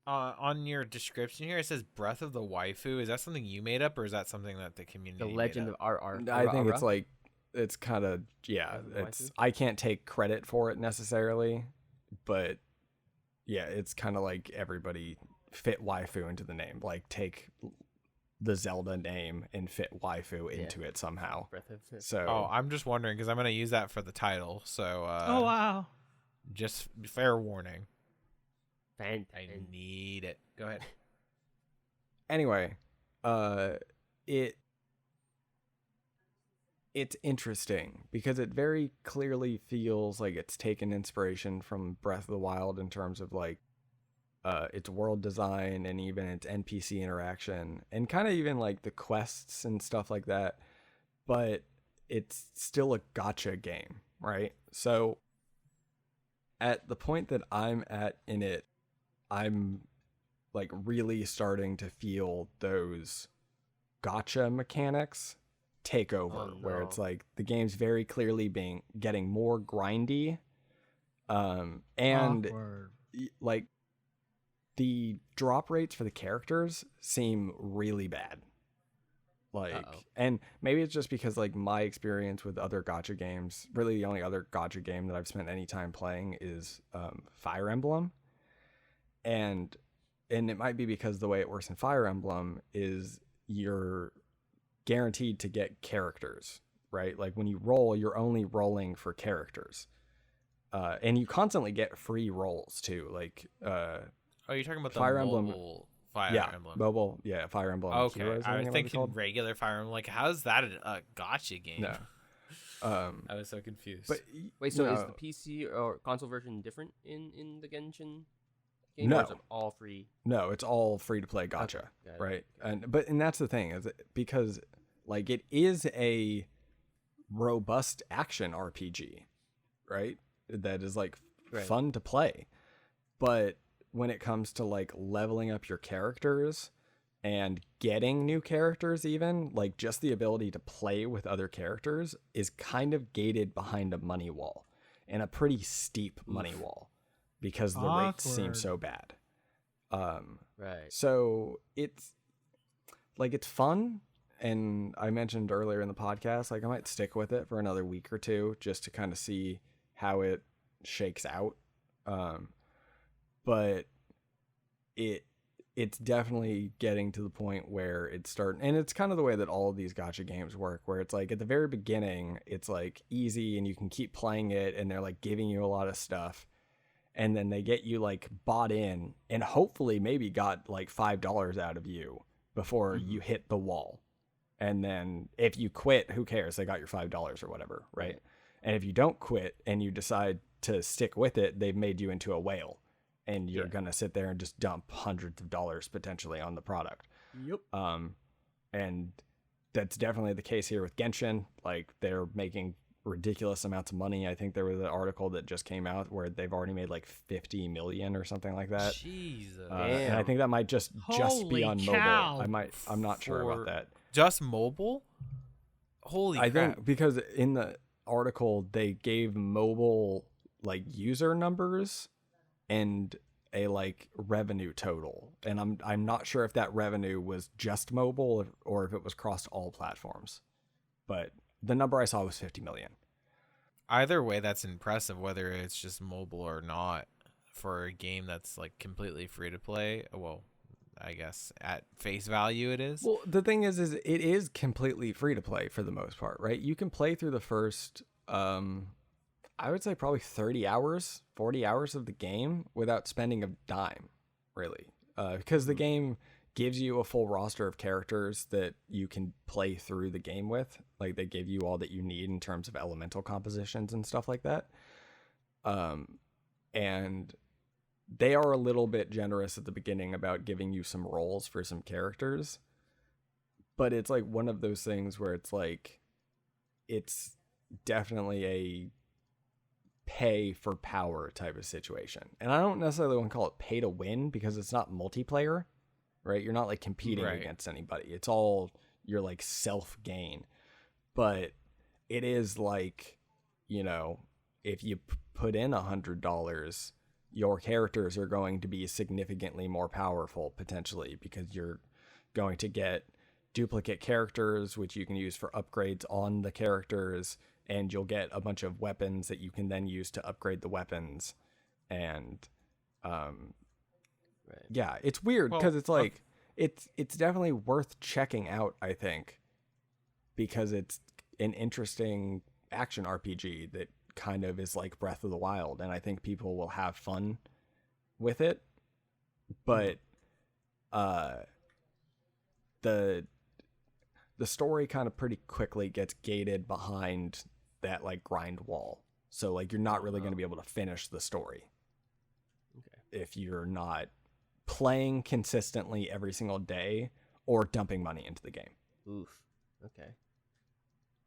On your description here, it says Breath of the Waifu. Is that something you made up, or is that something that the community The made Legend up? of R.R. I think it's like it's kind of the it's waifu? I can't take credit for it necessarily, but yeah, it's kind of like everybody fit waifu into the name, like take the Zelda name and fit waifu into it somehow. Breath of So Oh, I'm just wondering because I'm gonna use that for the title. So Oh wow. just fair warning. I Fan- need it. Go ahead. anyway, it's interesting because it very clearly feels like it's taken inspiration from Breath of the Wild in terms of like its world design and even its NPC interaction and kind of even like the quests and stuff like that. But it's still a gacha game, right? So at the point that I'm at in it, I'm like really starting to feel those gacha mechanics take over, where it's no. like the game's very clearly getting more grindy, and Awkward. like the drop rates for the characters seem really bad. Like, Uh-oh. and maybe it's just because like my experience with other gacha games, really the only other gacha game that I've spent any time playing is Fire Emblem. And it might be because the way it works in Fire Emblem is you're guaranteed to get characters, right? Like when you roll, you're only rolling for characters. And you constantly get free rolls too. Like Oh, you're talking about the Fire Emblem. mobile Fire yeah, Emblem. mobile. Yeah, Fire Emblem. Okay, Heroes, I was think thinking called. regular Fire Emblem. Like, how's that a gotcha game? No. I was so confused. But Wait, so is no. the PC or console version different in the Genshin game? No. Or is it all free? No, it's all free to play gacha, Okay, got it. right? And that's the thing, is because like it is a robust action RPG, right? That is like Right. fun to play. But when it comes to like leveling up your characters and getting new characters, even like just the ability to play with other characters is kind of gated behind a money wall, and a pretty steep money wall, because the rates seem Awkward. so bad. Right. So it's like, it's fun. And I mentioned earlier in the podcast, like I might stick with it for another week or two just to kind of see how it shakes out. But it's definitely getting to the point where it's starting, and it's kind of the way that all of these gacha games work, where it's like at the very beginning, it's like easy and you can keep playing it and they're like giving you a lot of stuff. And then they get you like bought in and hopefully maybe got like $5 out of you before you hit the wall. And then if you quit, who cares? They got your $5 or whatever, right? And if you don't quit and you decide to stick with it, they've made you into a whale, and you're going to sit there and just dump hundreds of dollars potentially on the product. Yep. And that's definitely the case here with Genshin. Like, they're making ridiculous amounts of money. I think there was an article that just came out where they've already made like 50 million or something like that. Jesus. And I think that might just be Holy on cow. mobile. I'm not sure For- about that. Just mobile? Holy I crap. think because in the article they gave mobile like user numbers and a like revenue total, and I'm not sure if that revenue was just mobile or if it was across all platforms, but the number I saw was 50 million. Either way, that's impressive, whether it's just mobile or not, for a game that's like completely free to play. Well, I guess at face value it is. Well, the thing is it is completely free to play for the most part, right? You can play through the first I would say probably 30 hours, 40 hours of the game without spending a dime, really. Because the game gives you a full roster of characters that you can play through the game with. Like, they give you all that you need in terms of elemental compositions and stuff like that. And they are a little bit generous at the beginning about giving you some roles for some characters. But it's like one of those things where it's like, it's definitely a pay for power type of situation. And I don't necessarily want to call it pay to win, because it's not multiplayer, right? You're not like competing Right. against anybody. It's all your like self gain. But it is like, you know, if you put in $100, your characters are going to be significantly more powerful potentially, because you're going to get duplicate characters, which you can use for upgrades on the characters, and you'll get a bunch of weapons that you can then use to upgrade the weapons. And yeah, it's weird because it's like it's definitely worth checking out, I think, because it's an interesting action RPG that kind of is like Breath of the Wild, and I think people will have fun with it. But the story kind of pretty quickly gets gated behind that like grind wall. So like you're not really going to be able to finish the story if you're not playing consistently every single day or dumping money into the game. Oof. Okay.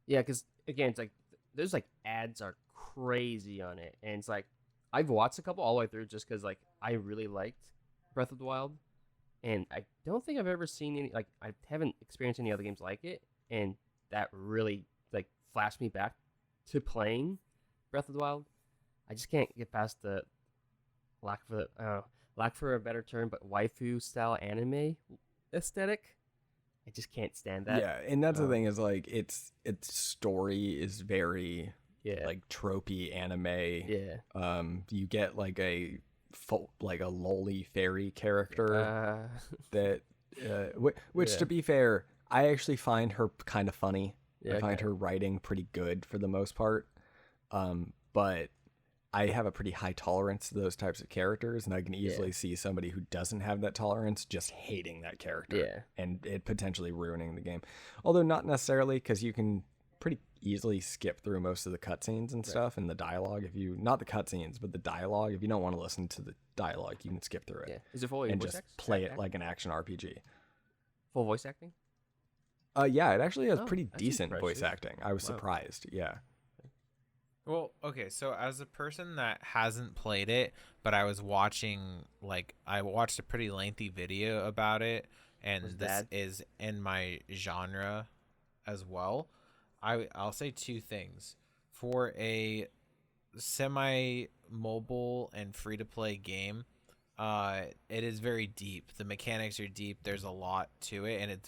Yeah, because again, it's like there's like ads are crazy on it, and it's like I've watched a couple all the way through just because like I really liked Breath of the Wild, and I don't think I've ever seen any, like I haven't experienced any other games like it, and that really like flashed me back to playing Breath of the Wild. I just can't get past the lack for a better term, but waifu style anime aesthetic. I just can't stand that. Yeah, and that's the thing is like its story is very Yeah. like tropey anime. Yeah. You get like a lolly fairy character that which Yeah. to be fair, I actually find her kind of funny. Yeah, I find okay. her writing pretty good for the most part. But I have a pretty high tolerance to those types of characters, and I can easily see somebody who doesn't have that tolerance just hating that character Yeah. and it potentially ruining the game. Although not necessarily, because you can pretty easily skip through most of the cutscenes and stuff and the dialogue. If you not the cutscenes, but the dialogue. If you don't want to listen to the dialogue, you can skip through it Yeah. Is it fully and voice just act- play it act- like an action RPG. full voice acting? Yeah, it actually has Oh, pretty that's decent voice impressive. acting. I was Wow. surprised. Yeah. Well, okay, so as a person that hasn't played it, but I was watching, like, I watched a pretty lengthy video about it, and Was this bad? is in my genre as well. I'll say two things. For a semi-mobile and free-to-play game, it is very deep. The mechanics are deep. There's a lot to it, and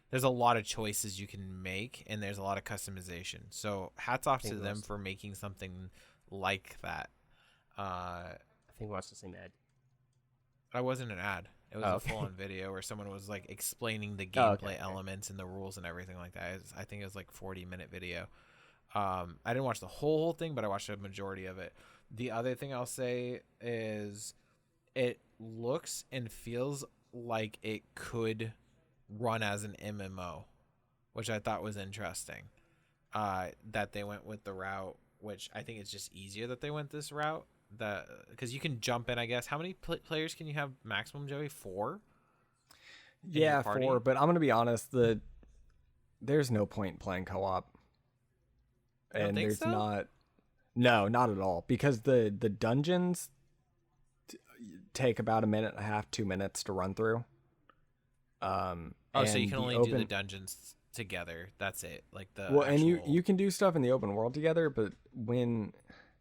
there's a lot of choices you can make, and there's a lot of customization. So hats off to think them most- for making something like that. I think we watched the same ad. That wasn't an ad. It was Oh, a okay. full-on video where someone was like explaining the Oh, gameplay okay. elements and the rules and everything like that. I think it was like 40-minute video. I didn't watch the whole thing, but I watched a majority of it. The other thing I'll say is it looks and feels like it could run as an MMO, which I thought was interesting. That they went with the route, which I think it's just easier that they went this route. Because you can jump in, I guess. How many players can you have maximum, Joey? 4? In your Yeah, party? 4. But I'm gonna be honest. There's no point in playing co-op. You don't And think there's so? not. No, not at all. Because the dungeons take about a minute and a half, 2 minutes to run through. Oh, so you and can the only do the open- dungeons together. That's it. Like the Well, and you actual- can do stuff in the open world together, but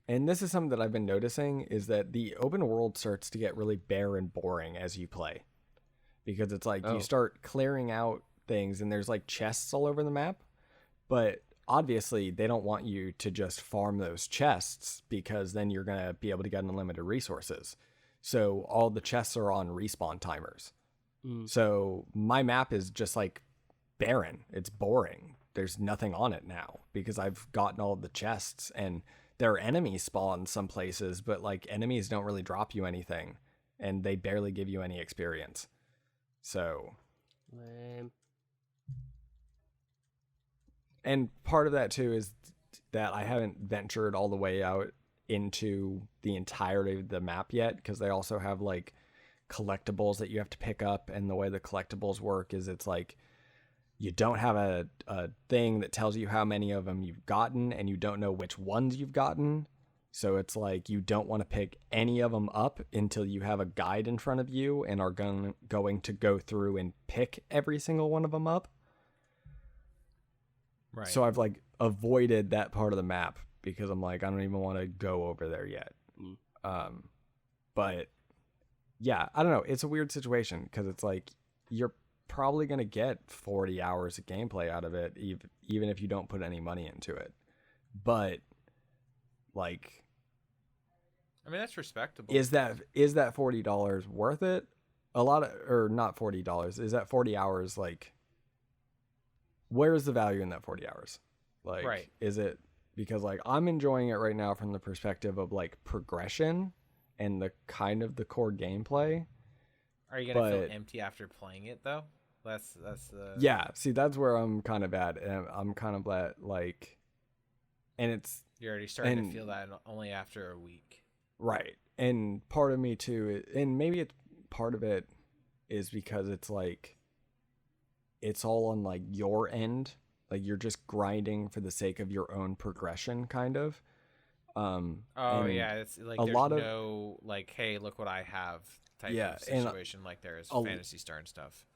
and this is something that I've been noticing is that the open world starts to get really bare and boring as you play, because it's like Oh. you start clearing out things and there's like chests all over the map, but obviously they don't want you to just farm those chests because then you're gonna be able to get unlimited resources. So all the chests are on respawn timers. So my map is just like barren. It's boring. There's nothing on it now because I've gotten all of the chests, and there are enemies spawn some places, but like enemies don't really drop you anything and they barely give you any experience. So, Lame. and part of that too is that I haven't ventured all the way out into the entirety of the map yet, because they also have like collectibles that you have to pick up, and the way the collectibles work is it's like you don't have a thing that tells you how many of them you've gotten, and you don't know which ones you've gotten. So it's like you don't want to pick any of them up until you have a guide in front of you and are going to go through and pick every single one of them up. right. So I've like avoided that part of the map because I'm like, I don't even want to go over there yet. But yeah, I don't know. It's a weird situation because it's like you're probably going to get 40 hours of gameplay out of it, even if you don't put any money into it. But like, I mean, that's respectable. is that $40 worth it? A lot of, or not $40. Is that 40 hours? Like, where is the value in that 40 hours? Like, Right. Is it because like I'm enjoying it right now from the perspective of like progression and the kind of the core gameplay. Are you gonna feel but- empty after playing it though? That's the Yeah, see, that's where I'm kind of at. And I'm kind of at like, and it's You're already starting and- to feel that only after a week. right. And part of me too, and maybe it's part of it is because it's like, it's all on like your end. Like you're just grinding for the sake of your own progression, kind of. Oh and yeah, it's like a there's lot of- no like, hey, look what I have type Yeah, of and situation like there is a- Fantasy Star and stuff.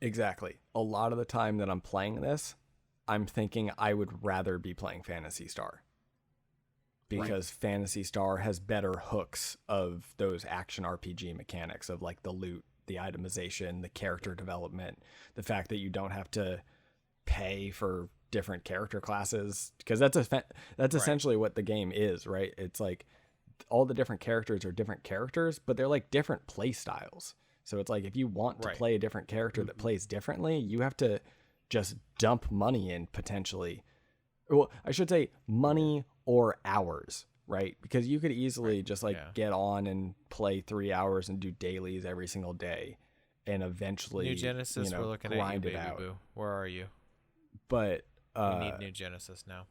Exactly. A lot of the time that I'm playing this, I'm thinking I would rather be playing Phantasy Star. because Phantasy Star has better hooks of those action RPG mechanics of like the loot, the itemization, the character development, the fact that you don't have to pay for different character classes, because that's essentially what the game is, right? It's like all the different characters are different characters, but they're like different play styles. So it's like if you want to play a different character that plays differently, you have to just dump money in potentially. Well, I should say money or hours, right? Because you could easily just like get on and play 3 hours and do dailies every single day, and eventually New Genesis, we're looking at you, grind it baby out. boo. Where are you? But We need New Genesis now.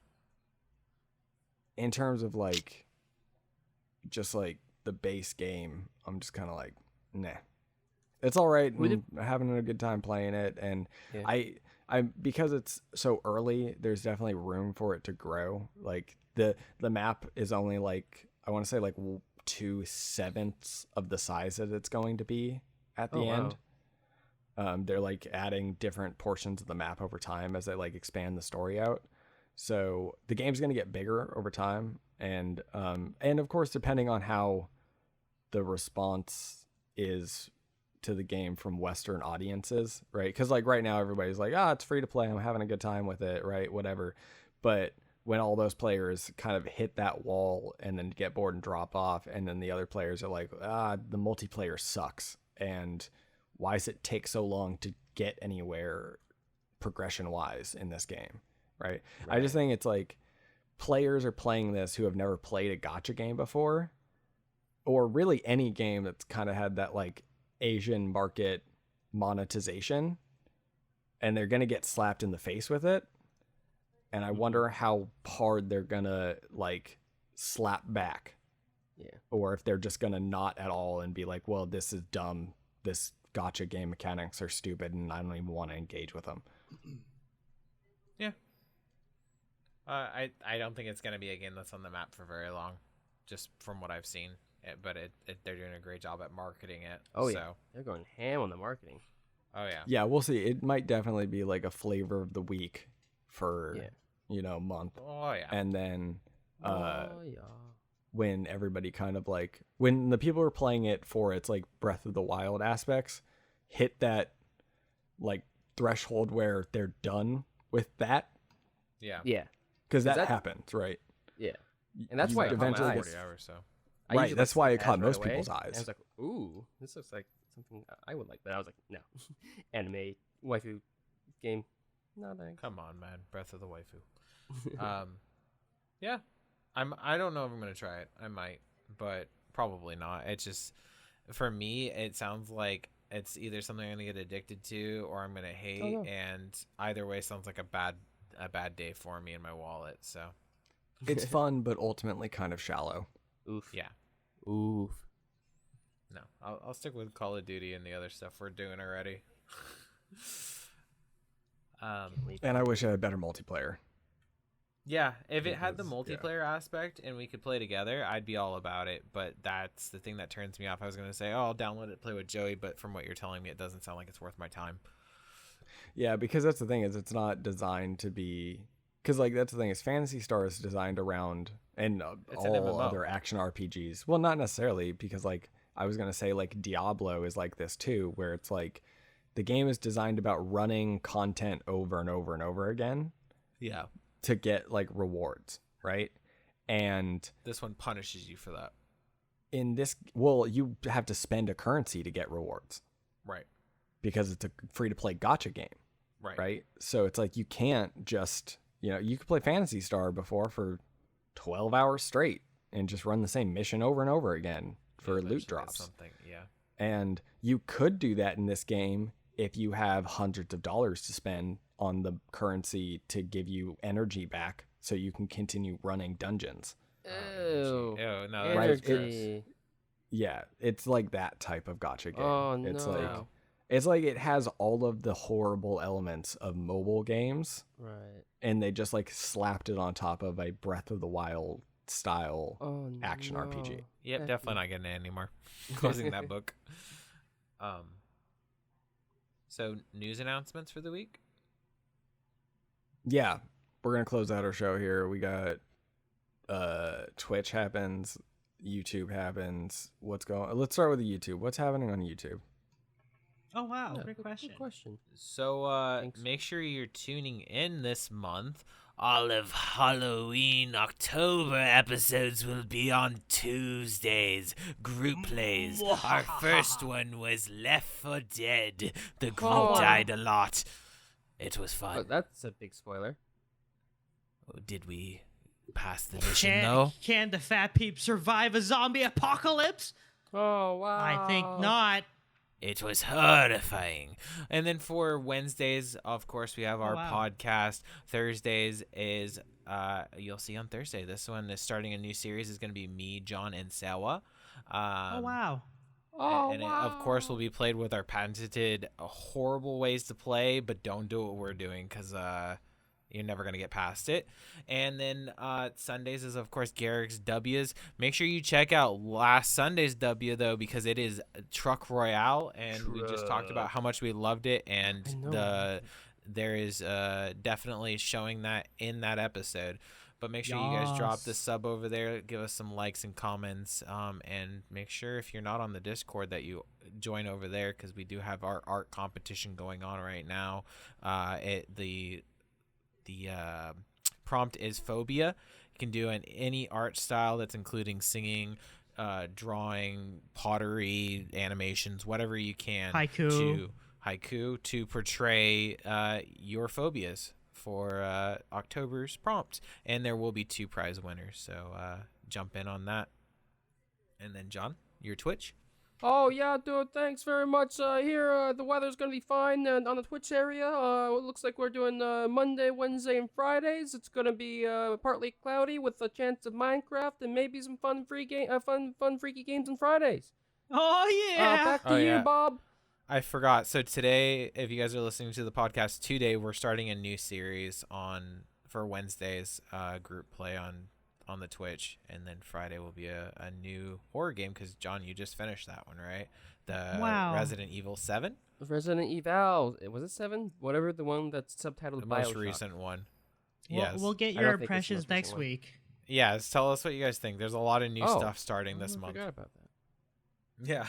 in terms of like just like the base game, I'm just kind of like, nah. It's all right. I'm having a good time playing it, and I because it's so early, there's definitely room for it to grow. Like the map is only like, I want to say like 2/7 of the size that it's going to be at the end. They're like adding different portions of the map over time as they like expand the story out. So the game's going to get bigger over time, and of course, depending on how the response is to the game from Western audiences, right? Because like right now, everybody's like, it's free to play, I'm having a good time with it, right? Whatever. But when all those players kind of hit that wall and then get bored and drop off, and then the other players are like, the multiplayer sucks, and why does it take so long to get anywhere progression wise in this game, right? I just think it's like players are playing this who have never played a gacha game before, or really any game that's kind of had that like Asian market monetization, and they're going to get slapped in the face with it. And I wonder how hard they're going to like slap back. Yeah. Or if they're just going to not at all and be like, well, this is dumb. This gacha game mechanics are stupid and I don't even want to engage with them. Yeah. I don't think it's going to be a game that's on the map for very long, just from what I've seen. But they're doing a great job at marketing it. Oh, so. yeah. They're going ham on the marketing. Oh, yeah. Yeah, we'll see. It might definitely be like a flavor of the week for, a month. Oh, yeah. And then when everybody kind of like, when the people are playing it for its like Breath of the Wild aspects hit that like threshold where they're done with that. Yeah. Yeah. Because that happens, right? Yeah. And that's why it eventually eventually gets 40 hours, so. Right, that's why it caught most people's eyes. And I was like, ooh, this looks like something I would like. But I was like, no. Anime, waifu game. No, thanks. Come on, man. Breath of the Waifu. Yeah. I don't know if I'm going to try it. I might, but probably not. It's just, for me, it sounds like it's either something I'm going to get addicted to or I'm going to hate. And either way sounds like a bad day for me in my wallet. So it's fun, but ultimately kind of shallow. Oof. Yeah. Oof. No, I'll stick with Call of Duty and the other stuff we're doing already. And I wish I had better multiplayer. Yeah, if it had the multiplayer aspect and we could play together, I'd be all about it. But that's the thing that turns me off. I was going to say, I'll download it, play with Joey, but from what you're telling me, it doesn't sound like it's worth my time. Yeah, because that's the thing, is it's not designed to be... Because like that's the thing, is Phantasy Star is designed around, and all other action RPGs. Well, not necessarily, because like I was going to say like Diablo is like this too, where it's like the game is designed about running content over and over and over again. Yeah. To get like rewards, right? And this one punishes you for that. In this, well, you have to spend a currency to get rewards. Right. Because it's a free to play gacha game. Right. So it's like you can't just, you could play Phantasy Star before for 12 hours straight and just run the same mission over and over again for loot drops. Something, yeah. And you could do that in this game if you have hundreds of dollars to spend on the currency to give you energy back so you can continue running dungeons. Ew. No, energy. Yeah, it's like that type of gacha game. Oh, It's like it has all of the horrible elements of mobile games. Right. And they just like slapped it on top of a Breath of the Wild style action RPG. Yep, definitely not getting it anymore. Closing that book. So news announcements for the week? Yeah, we're going to close out our show here. We got Twitch happens, YouTube happens. Let's start with the YouTube. What's happening on YouTube? Oh wow, Yeah, great question. Good question. So Thanks. make sure you're tuning in this month. All of Halloween October episodes will be on Tuesdays. Group plays. Our first one was Left 4 Dead. The group Oh. died a lot. It was Oh, fun. that's a big spoiler. Did we pass the mission though? Can the Phat Peeps survive a zombie apocalypse? Oh wow. I think not. It was horrifying. And then for Wednesdays, of course, we have our wow. podcast. Thursdays is, you'll see on Thursday. This one is starting a new series. It's going to be me, John, and Sawa. Oh wow. Oh And wow. it, of course, will be played with our patented horrible ways to play, but don't do what we're doing because you're never going to get past it. And then Sundays is, of course, Garrick's W's. Make sure you check out last Sunday's W, though, because it is Truck Royale, and we just talked about how much we loved it, and I know. there is definitely showing that in that episode. But make sure you guys drop the Yes. sub over there, give us some likes and comments, and make sure if you're not on the Discord that you join over there, because we do have our art competition going on right now. The prompt is phobia. You can do any art style that's including singing, drawing, pottery, animations, whatever you can. Haiku. To portray your phobias for October's prompt. And there will be 2 prize winners, so jump in on that. And then John, your Twitch. Oh yeah, dude. Thanks very much. Here, the weather's gonna be fine on the Twitch area. It looks like we're doing Monday, Wednesday, and Fridays. It's gonna be partly cloudy with a chance of Minecraft and maybe some fun freaky games on Fridays. Oh yeah. Back to Oh, you, yeah. Bob. I forgot. So today, if you guys are listening to the podcast today, we're starting a new series for Wednesdays group play on the Twitch, and then Friday will be a new horror game because John, you just finished that one, right? The Wow. Resident Evil 7, Resident Evil. Was it 7? Whatever, the one that's subtitled the most BioShock. recent one. We'll, Yes. we'll get I your don't think it's the impressions most recent next one. week. Yes. Tell us what you guys think. There's a lot of new Oh. stuff starting this I month. forgot about that. Yeah.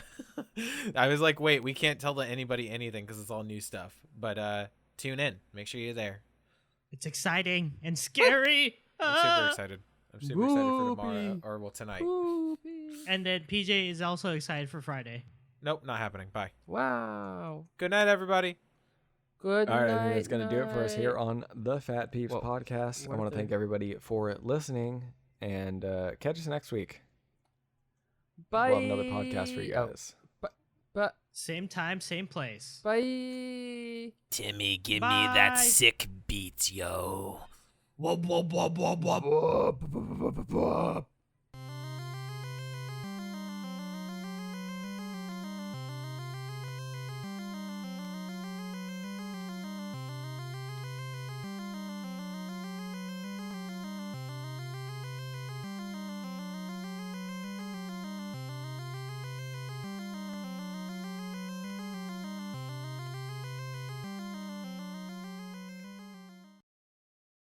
I was like, wait, we can't tell anybody anything because it's all new stuff. But tune in. Make sure you're there. It's exciting and scary. I'm super excited. I'm super excited for tomorrow, Whoopee. or well, tonight. Whoopee. And then PJ is also excited for Friday. Nope, not happening. Bye. Wow. Good night, everybody. Good All right, night. I think that's going to do it for us here night. on the Phat Peeps Well, podcast. I what want if to thank they- everybody for listening, and catch us next week. Bye. We'll have another podcast for you guys. But Same time, same place. bye. Timmy, give me that Bye. sick beat, yo. Wub, wub, wub, wub, wub.